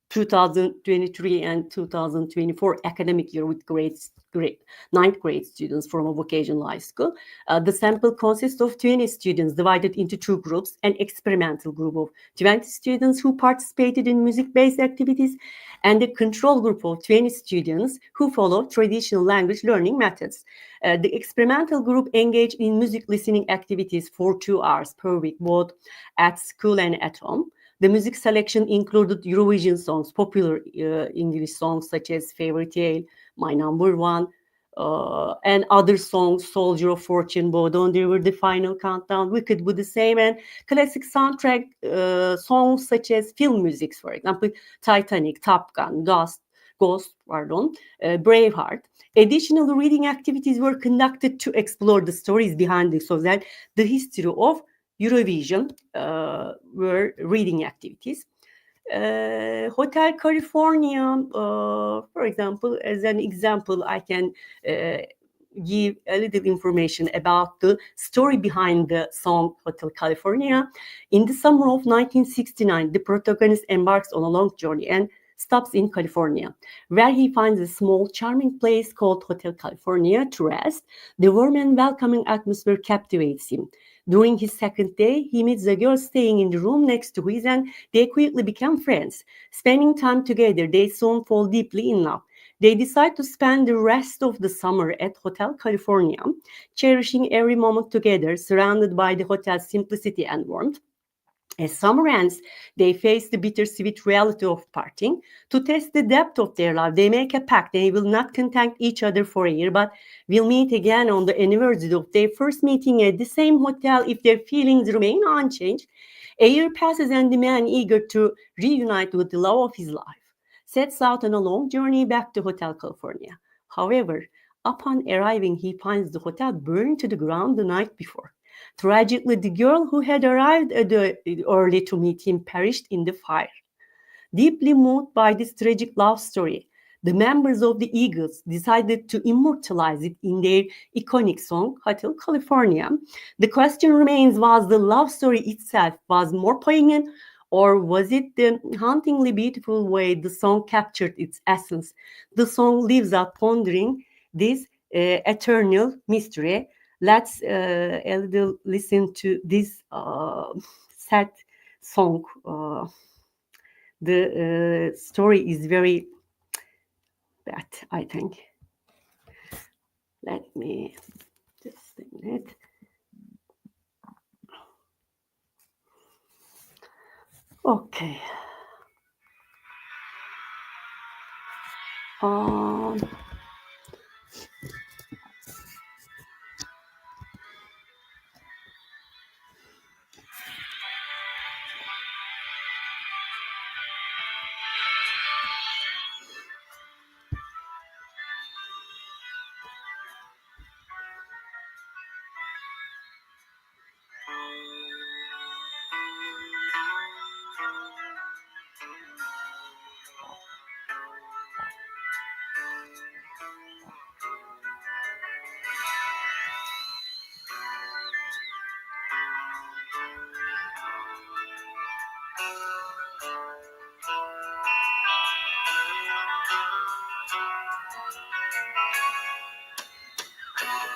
Speaker 4: 2023 and 2024 academic year with 9th grade students from a vocational high school. The sample consists of 20 students divided into 2 groups, an experimental group of 20 students who participated in music-based activities, and a control group of 20 students who follow traditional language learning methods. The experimental group engaged in music listening activities for 2 hours per week, both at school and at home. The music selection included Eurovision songs, popular English songs such as Fairy Tale, My Number One, and other songs, Soldier of Fortune, Bow Down the River, The Final Countdown, Wicked would the same, and classic soundtrack songs such as film music, for example, Titanic, Top Gun, Ghost, Braveheart. Additional reading activities were conducted to explore the stories behind the songs, and the history of Eurovision were reading activities. Hotel California, for example, as an example, I can give a little information about the story behind the song Hotel California. In the summer of 1969, the protagonist embarks on a long journey and stops in California, where he finds a small, charming place called Hotel California to rest. The warm and welcoming atmosphere captivates him. During his second day, he meets a girl staying in the room next to his, and they quickly become friends. Spending time together, they soon fall deeply in love. They decide to spend the rest of the summer at Hotel California, cherishing every moment together, surrounded by the hotel's simplicity and warmth. As summer ends, they face the bittersweet reality of parting. To test the depth of their love, they make a pact. They will not contact each other for a year, but will meet again on the anniversary of their first meeting at the same hotel if their feelings remain unchanged. A year passes and the man, eager to reunite with the love of his life, sets out on a long journey back to Hotel California. However, upon arriving, he finds the hotel burned to the ground the night before. Tragically, the girl who had arrived early to meet him perished in the fire. Deeply moved by this tragic love story, the members of the Eagles decided to immortalize it in their iconic song, Hotel California. The question remains, was the love story itself was more poignant, or was it the hauntingly beautiful way the song captured its essence? The song leaves us pondering this eternal mystery. Let's a little listen to this sad song. The story is very bad, I think. Let me just a minute. Okay.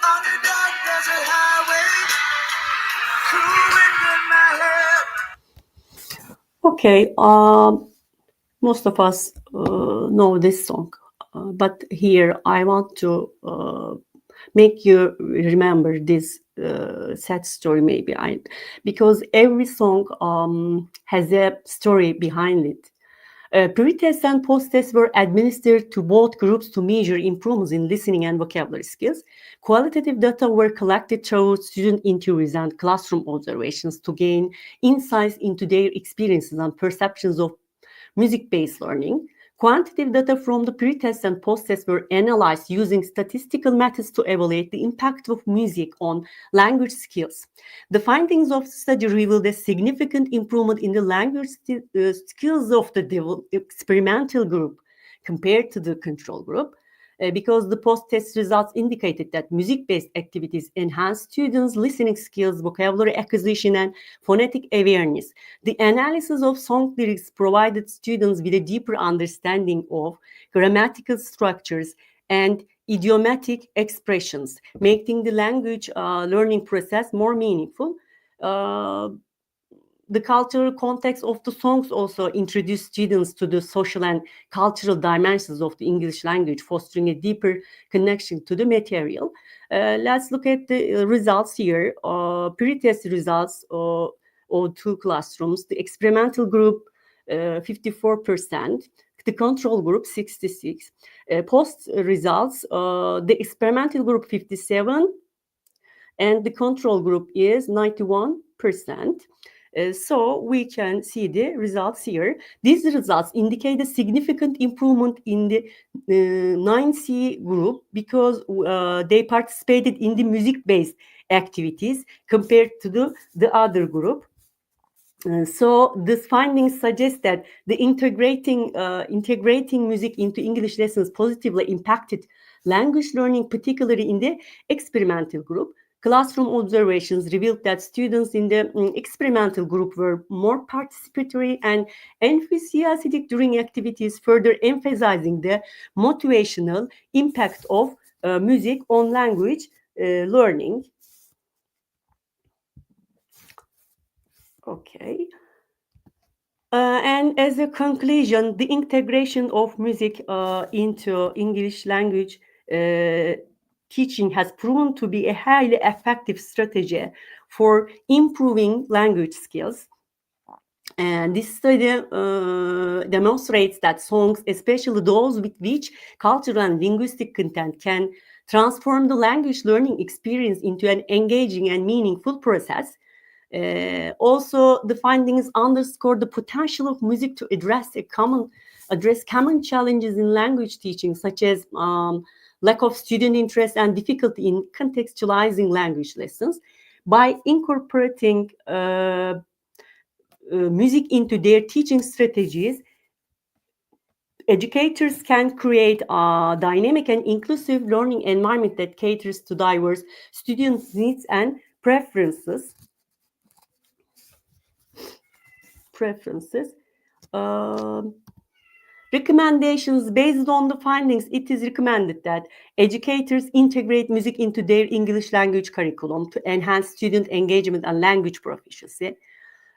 Speaker 6: On the dark desert highway, cool wind in my hair.
Speaker 4: Okay, most of us know this song, but here I want to make you remember this sad story, maybe, because every song has a story behind it. Pre-tests and post-tests were administered to both groups to measure improvements in listening and vocabulary skills. Qualitative data were collected through student interviews and classroom observations to gain insights into their experiences and perceptions of music-based learning. Quantitative data from the pre-tests and post-tests were analyzed using statistical methods to evaluate the impact of music on language skills. The findings of the study revealed a significant improvement in the language skills of the experimental group compared to the control group, because the post-test results indicated that music-based activities enhance students' listening skills, vocabulary acquisition, and phonetic awareness. The analysis of song lyrics provided students with a deeper understanding of grammatical structures and idiomatic expressions, making the language learning process more meaningful. The cultural context of the songs also introduced students to the social and cultural dimensions of the English language, fostering a deeper connection to the material. Let's look at the results here. Pre-test results of two classrooms. The experimental group, 54%. the control group 66. Post results, the experimental group 57, and the control group is 91%. So we can see the results here. These results indicate a significant improvement in the 9C group because they participated in the music-based activities compared to the other group. So this findings suggest that the integrating music into English lessons positively impacted language learning, particularly in the experimental group. Classroom observations revealed that students in the experimental group were more participatory and enthusiastic during activities, further emphasizing the motivational impact of music on language learning. Okay. And as a conclusion, the integration of music into English language teaching has proven to be a highly effective strategy for improving language skills. And this study demonstrates that songs, especially those with rich cultural and linguistic content, can transform the language learning experience into an engaging and meaningful process. Also, the findings underscore the potential of music to address common challenges in language teaching, such as lack of student interest and difficulty in contextualizing language lessons. By incorporating music into their teaching strategies, educators can create a dynamic and inclusive learning environment that caters to diverse students' needs and preferences. Recommendations. Based on the findings, it is recommended that educators integrate music into their English language curriculum to enhance student engagement and language proficiency.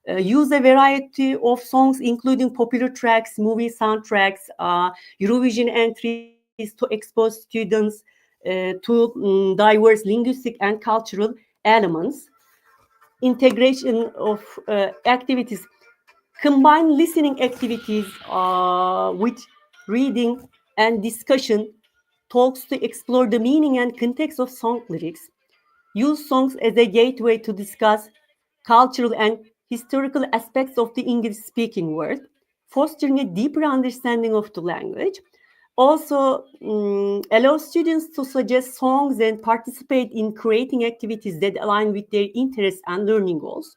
Speaker 4: Use a variety of songs, including popular tracks, movie soundtracks, Eurovision entries, to expose students to diverse linguistic and cultural elements. Integration of activities. Combine listening activities with reading and discussion talks to explore the meaning and context of song lyrics. Use songs as a gateway to discuss cultural and historical aspects of the English-speaking world, fostering a deeper understanding of the language. Also, allow students to suggest songs and participate in creating activities that align with their interests and learning goals.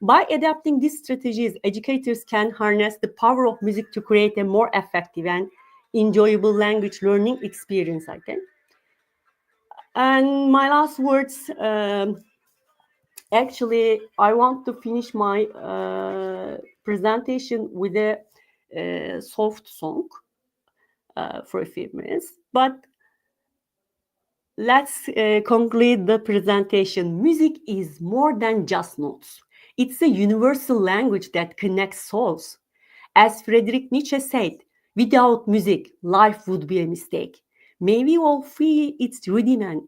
Speaker 4: By adapting these strategies, educators can harness the power of music to create a more effective and enjoyable language learning experience, I think. And my last words, actually, I want to finish my presentation with a soft song for a few minutes. But let's conclude the presentation. Music is more than just notes. It's a universal language that connects souls. As Friedrich Nietzsche said, without music, life would be a mistake. May we all feel its rhythm and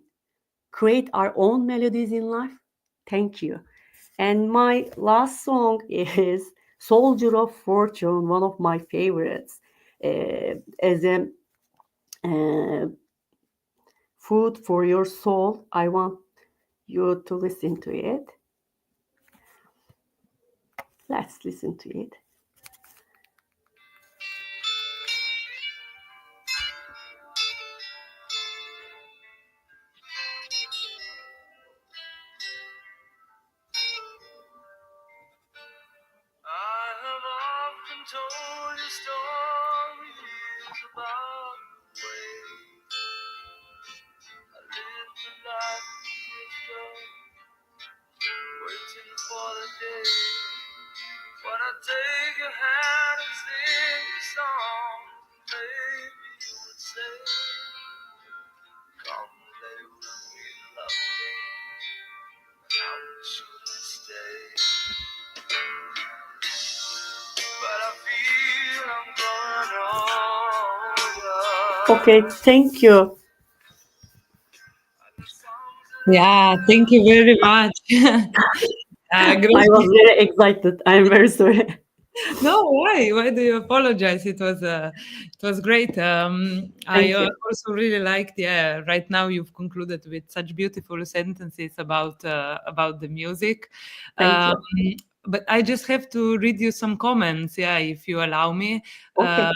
Speaker 4: create our own melodies in life. Thank you. And my last song is Soldier of Fortune, one of my favorites. As a food for your soul, I want you to listen to it. Let's listen to it.
Speaker 6: I have often told you stories about the way I lived a life of waiting for the day when I take your hand and sing a song. Maybe you would say, come lay with me, love me, and I would surely stay. But I feel I'm growing older.
Speaker 4: Okay, thank you.
Speaker 1: Yeah, thank you very much.
Speaker 4: I was very excited. I'm very sorry.
Speaker 1: No, why? Why do you apologize? It was great. I
Speaker 4: Thank you.
Speaker 1: also really liked. Yeah, right now you've concluded with such beautiful sentences about the music.
Speaker 4: Thank you.
Speaker 1: But I just have to read you some comments. Yeah, if you allow me.
Speaker 4: Okay.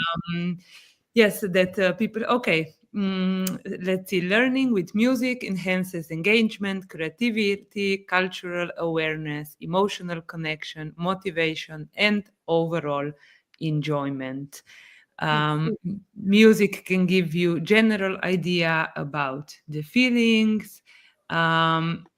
Speaker 1: Yes, that people. Okay. Let's see. Learning with music enhances engagement, creativity, cultural awareness, emotional connection, motivation, and overall enjoyment. Um, Music can give you general idea about the feelings.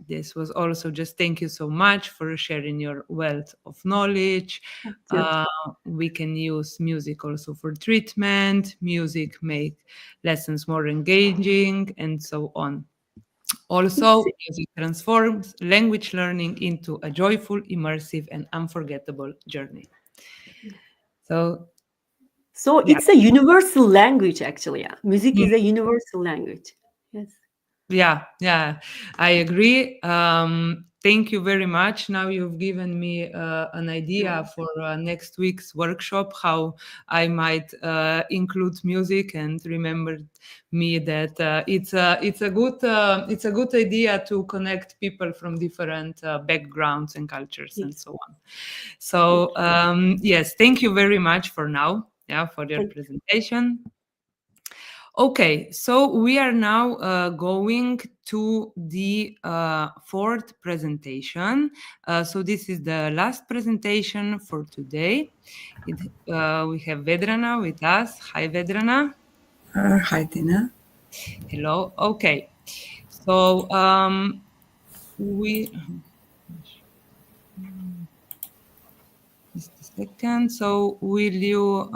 Speaker 1: This was also just thank you so much for sharing your wealth of knowledge.
Speaker 4: Thank you.
Speaker 1: We can use music also for treatment. Music make lessons more engaging, and so on. Also, music transforms language learning into a joyful, immersive, and unforgettable journey. So,
Speaker 4: So
Speaker 1: yeah.
Speaker 4: it's a universal language, actually. Yeah. Music is a universal language. Yes.
Speaker 1: Yeah, I agree. Thank you very much. Now you've given me an idea for next week's workshop, how I might include music, and remember me that it's a good idea to connect people from different backgrounds and cultures and
Speaker 4: Yes.
Speaker 1: so on. So yes, thank you very much for now. Yeah, for your
Speaker 4: Thank you.
Speaker 1: presentation. Okay, so we are now going to the fourth presentation. So this is the last presentation for today. We have Vedrana with us. Hi, Vedrana.
Speaker 5: Hi, Tina.
Speaker 1: Hello. Okay. So we just a second. So will you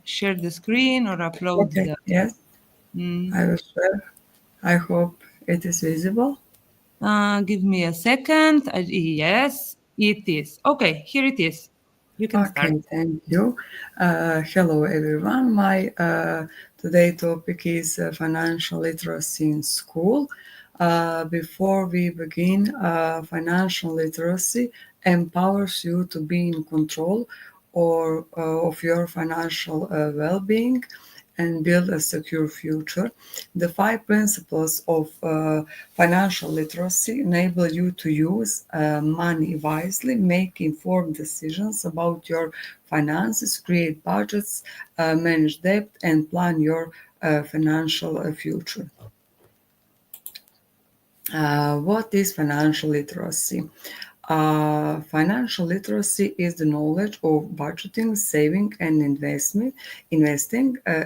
Speaker 1: share the screen or upload
Speaker 5: Okay,
Speaker 1: the?
Speaker 5: yes,
Speaker 1: Mm,
Speaker 5: I will share. I hope it is visible.
Speaker 1: Give me a second. Yes, it is. Okay, here it is. You can start.
Speaker 5: Okay, thank you. Hello, everyone. My today topic is financial literacy in school. Before we begin, financial literacy empowers you to be in control of your financial well-being and build a secure future. The 5 principles of financial literacy enable you to use money wisely, make informed decisions about your finances, create budgets, manage debt, and plan your financial future. What is financial literacy? Financial literacy is the knowledge of budgeting, saving, and investing,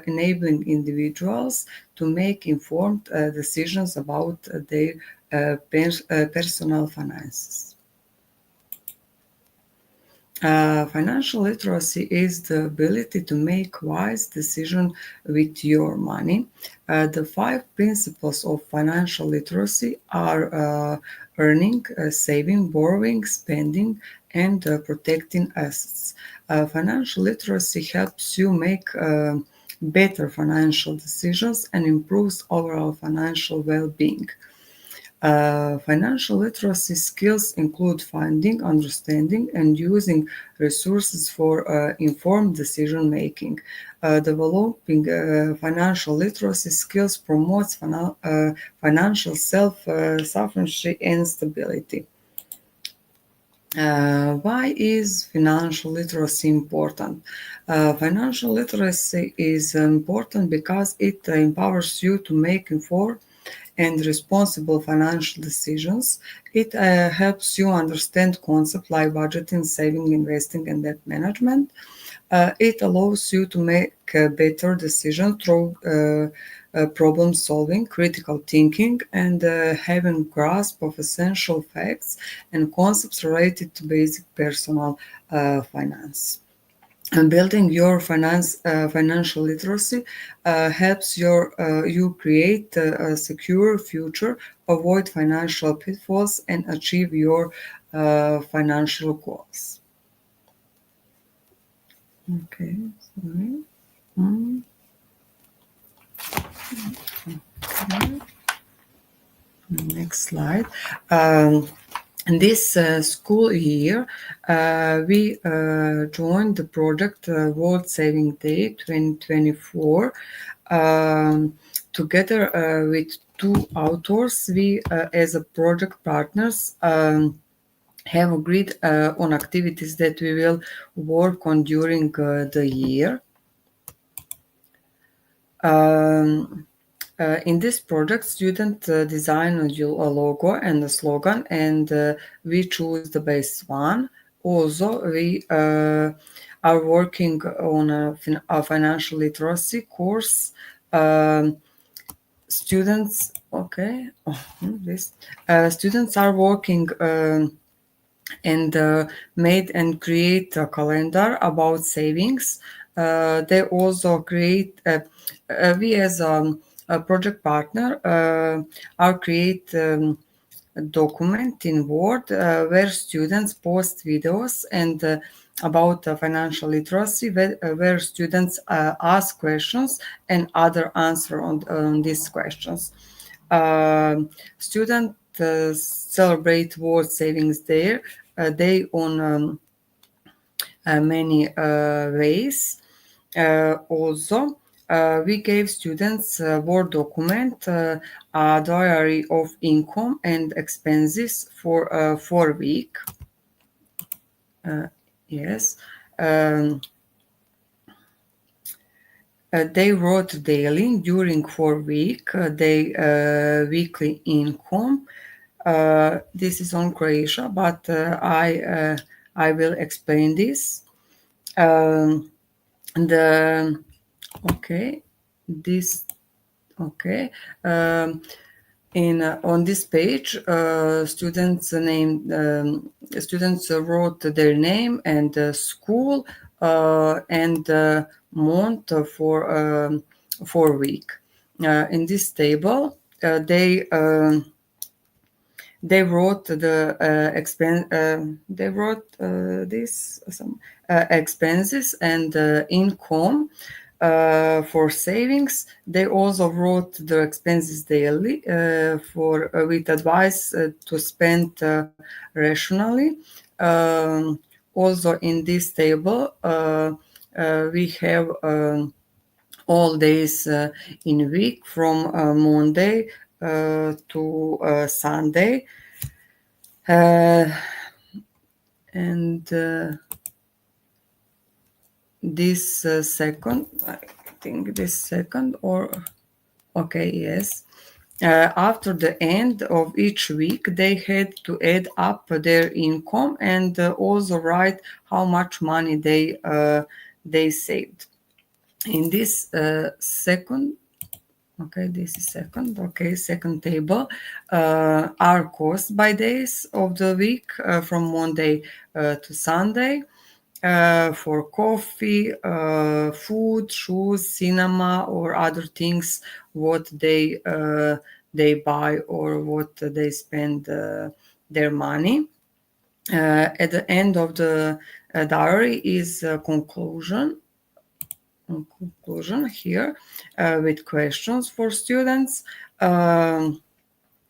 Speaker 5: enabling individuals to make informed decisions about their personal finances. Financial literacy is the ability to make wise decisions with your money. The 5 principles of financial literacy are earning, saving, borrowing, spending, and protecting assets. Financial literacy helps you make better financial decisions and improves overall financial well-being. Financial literacy skills include finding, understanding, and using resources for informed decision making. Developing financial literacy skills promotes financial self-sufficiency and stability. Why is financial literacy important? Financial literacy is important because it empowers you to make informed and responsible financial decisions. It helps you understand concepts like budgeting, saving, investing, and debt management. It allows you to make better decisions through problem solving, critical thinking, and having grasp of essential facts and concepts related to basic personal finance. And building your financial literacy helps you create a secure future, avoid financial pitfalls, and achieve your financial goals. Okay, sorry. Next slide. this school year, we joined the project World Saving Day 2024. Together with two authors, we, as a project partners, have agreed on activities that we will work on during the year. In this project, students design a logo and a slogan, and we choose the best one. Also, we are working on a financial literacy course. Students, students are working and made and create a calendar about savings. They also create, we as a project partner are create a document in Word where students post videos and about financial literacy, where students ask questions and other answer on these questions. Students celebrate World Savings Day on many ways. Also, we gave students a Word document, a diary of income and expenses for 4 weeks. Yes. They wrote daily during 4 weeks, their weekly income. This is on Croatia, but I will explain this. On this page, students wrote their name and school and month for week. In this table, they wrote the they wrote some expenses and income. For savings, they also wrote the expenses daily with advice to spend rationally. Also, in this table, we have all days in a week from Monday to Sunday, and this second, I think this second, or okay, yes. After the end of each week, they had to add up their income and also write how much money they saved. In this second table are costs by days of the week from Monday to Sunday. For coffee, food, shoes, cinema, or other things, what they buy or what they spend their money. At the end of the diary is a conclusion here with questions for students.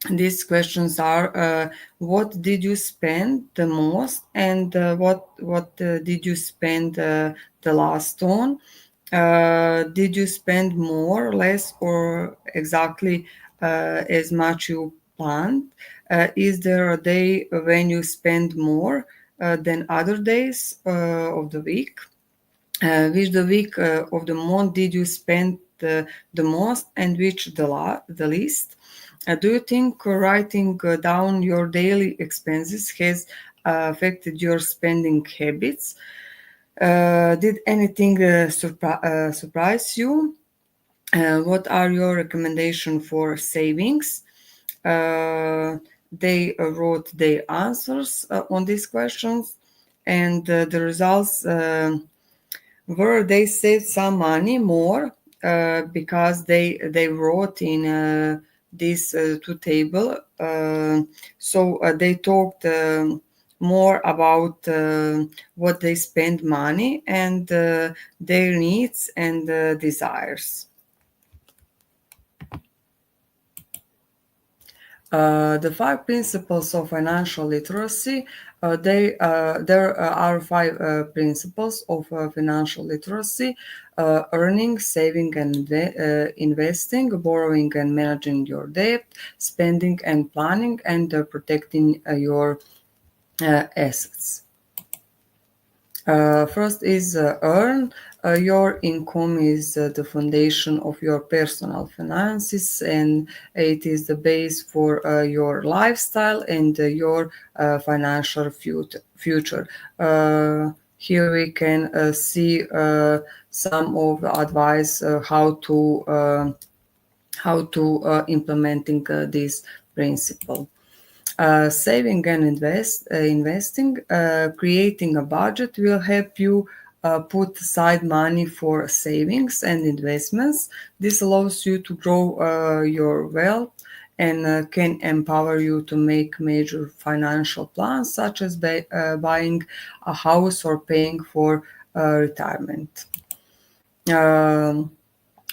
Speaker 5: These questions are: what did you spend the most, and what did you spend the last on? Did you spend more, less, or exactly as much you planned? Is there a day when you spend more than other days of the week? Which the week of the month did you spend the most, and which the least? Do you think writing down your daily expenses has affected your spending habits? Did anything surprise you? What are your recommendations for savings? They wrote their answers on these questions, and the results were they saved some money more because they wrote in this two table. So they talked more about what they spend money and their needs and desires. The 5 principles of financial literacy. There are 5 principles of financial literacy: earning, saving and investing, borrowing and managing your debt, spending and planning, and protecting your assets. First is earn. Your income is the foundation of your personal finances, and it is the base for your lifestyle and your financial future. Here we can see some of the advice how to implementing this principle. Saving and investing, creating a budget will help you put aside money for savings and investments. This allows you to grow your wealth and can empower you to make major financial plans, such as buying a house or paying for retirement.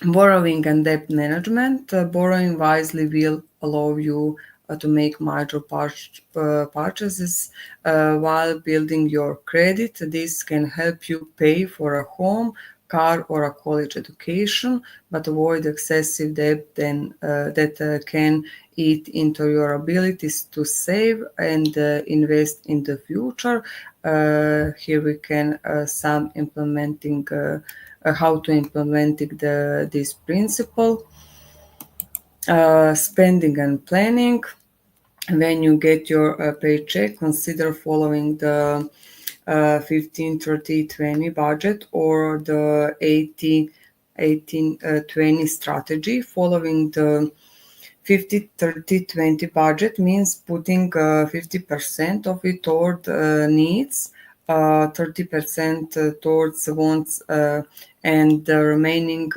Speaker 5: Borrowing and debt management. Borrowing wisely will allow you to make major purchases while building your credit. This can help you pay for a home, car, or a college education, but avoid excessive debt that can eat into your abilities to save and invest in the future. Here we can some implementing how to implement this principle. Spending and planning. When you get your paycheck, consider following the 15-30-20 budget or the 80-18-20 strategy. Following the 50-30-20 budget means putting 50% of it toward needs, 30% towards wants, and the remaining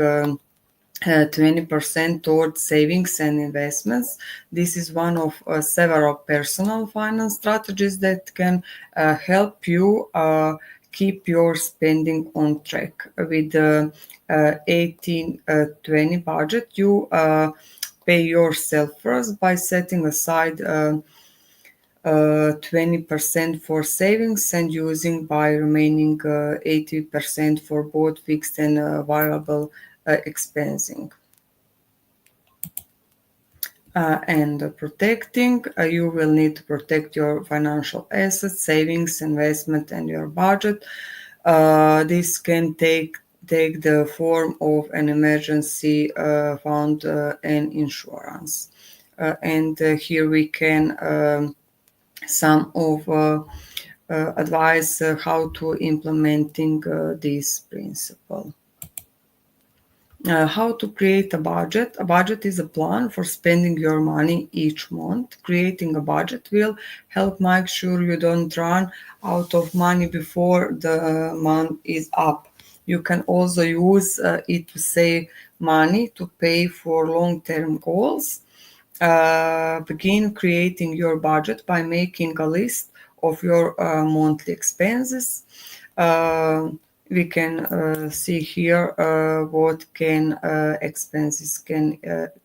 Speaker 5: 20% towards savings and investments. This is one of several personal finance strategies that can help you keep your spending on track. With the 18-20 budget, you pay yourself first by setting aside 20% for savings and using by remaining 80% for both fixed and variable expensing. And protecting, you will need to protect your financial assets, savings, investment, and your budget. This can take the form of an emergency fund and insurance. And here we can some of advice how to implementing this principle. How to create a budget. A budget is a plan for spending your money each month. Creating a budget will help make sure you don't run out of money before the month is up. You can also use it to save money to pay for long-term goals. Begin creating your budget by making a list of your monthly expenses. We can see here what can expenses can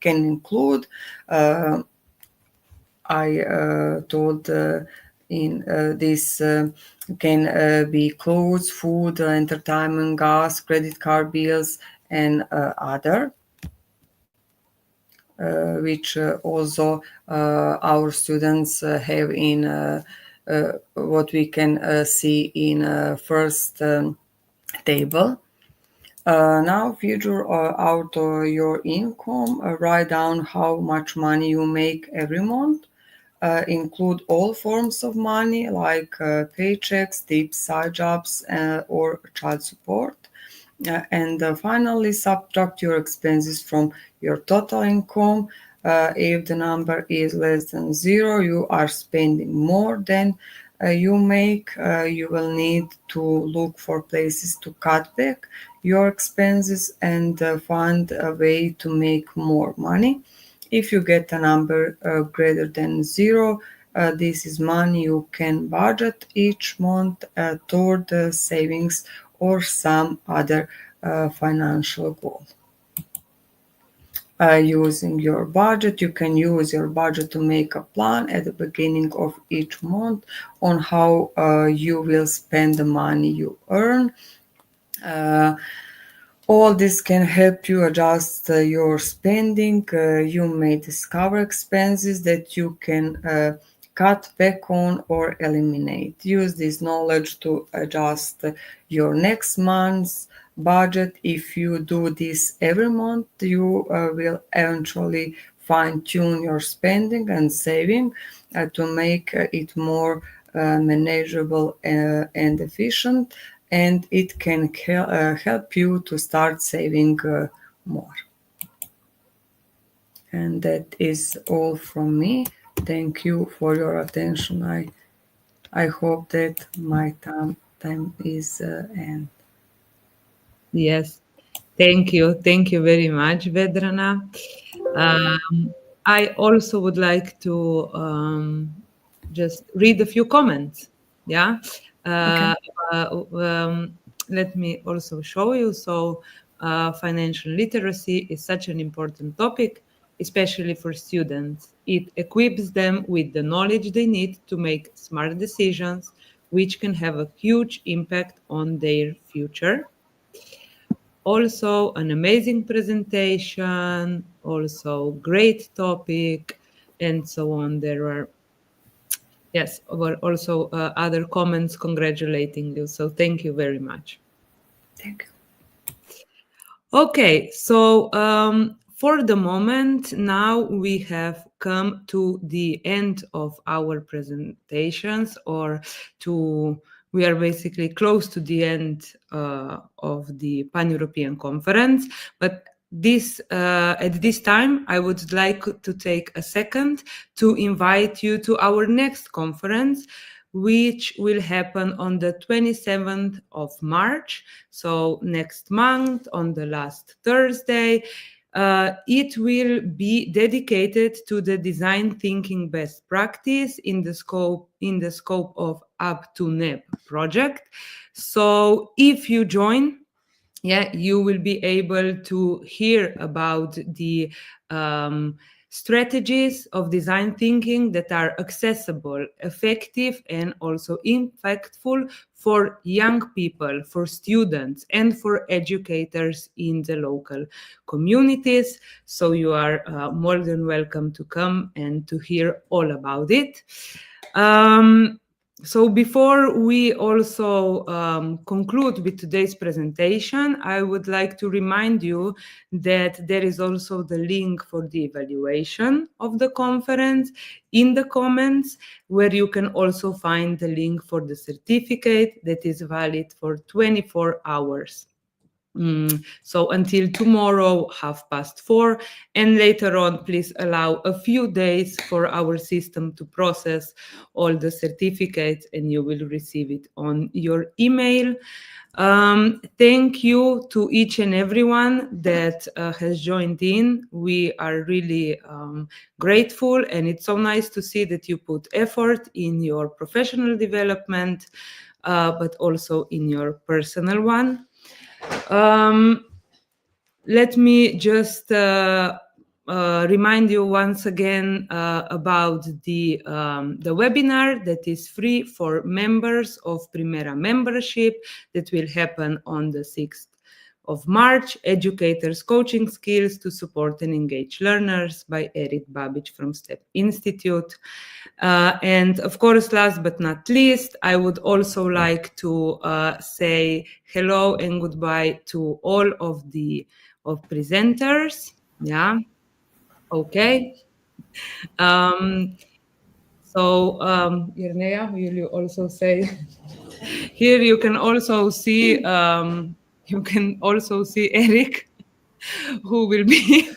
Speaker 5: include. I told in this can be clothes, food, entertainment, gas, credit card bills, and other. Which also our students have in what we can see in first table. Now figure out your income, write down how much money you make every month, include all forms of money like paychecks, tips, side jobs, or child support. And finally, subtract your expenses from your total income. If the number is less than 0, you are spending more than you make. You will need to look for places to cut back your expenses and find a way to make more money. If you get a number greater than 0, this is money you can budget each month toward savings or some other financial goal. using your budget. You can use your budget to make a plan at the beginning of each month on how you will spend the money you earn. All this can help you adjust your spending. You may discover expenses that you can cut back on or eliminate. Use this knowledge to adjust your next month's budget. If you do this every month, you will eventually fine-tune your spending and saving to make it more manageable and efficient, and it can help you to start saving more. And that is all from me. Thank you for your attention. I hope that my time is end.
Speaker 1: Yes, thank you. Thank you very much, Vedrana. I also would like to just read a few comments. Yeah. Let me also show you. So, financial literacy is such an important topic, especially for students. It equips them with the knowledge they need to make smart decisions, which can have a huge impact on their future. Also, an amazing presentation, also great topic, and so on. There are, yes, were also other comments congratulating you. So thank you very much.
Speaker 5: Thank you.
Speaker 1: Okay, so for the moment, now we have come to the end of our presentations, or we are basically close to the end of the Pan-European Conference. But at this time, I would like to take a second to invite you to our next conference, which will happen on the 27th of March, so next month on the last Thursday. It will be dedicated to the design thinking best practice in the scope of Up to NEB project. So if you join, you will be able to hear about the strategies of design thinking that are accessible, effective, and also impactful for young people, for students, and for educators in the local communities. So you are more than welcome to come and to hear all about it. So before we also conclude with today's presentation, I would like to remind you that there is also the link for the evaluation of the conference in the comments, where you can also find the link for the certificate that is valid for 24 hours. So until tomorrow, 4:30, and later on, please allow a few days for our system to process all the certificates, and you will receive it on your email. Thank you to each and everyone that has joined in. We are really grateful, and it's so nice to see that you put effort in your professional development, but also in your personal one. Let me just remind you once again about the webinar that is free for members of Primera membership that will happen on the 6th of March, Educators Coaching Skills to Support and Engage Learners by Erik Babić from STEP Institute. And of course, last but not least, I would also like to say hello and goodbye to all of the presenters. Yeah. Okay. Jerneja, will you also say? Here you can also see Erik, who will be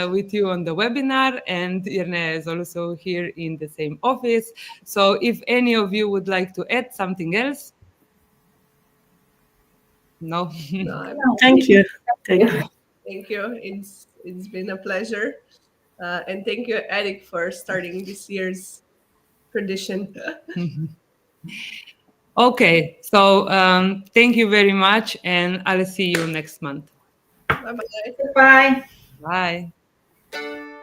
Speaker 1: with you on the webinar, and Jerneja is also here in the same office. So if any of you would like to add something else. No.
Speaker 4: Thank you. Thank you.
Speaker 2: Thank you. It's been a pleasure. And thank you, Erik, for starting this year's tradition.
Speaker 1: Okay, so thank you very much, and I'll see you next month.
Speaker 2: Bye-bye.
Speaker 3: Bye.
Speaker 1: Bye.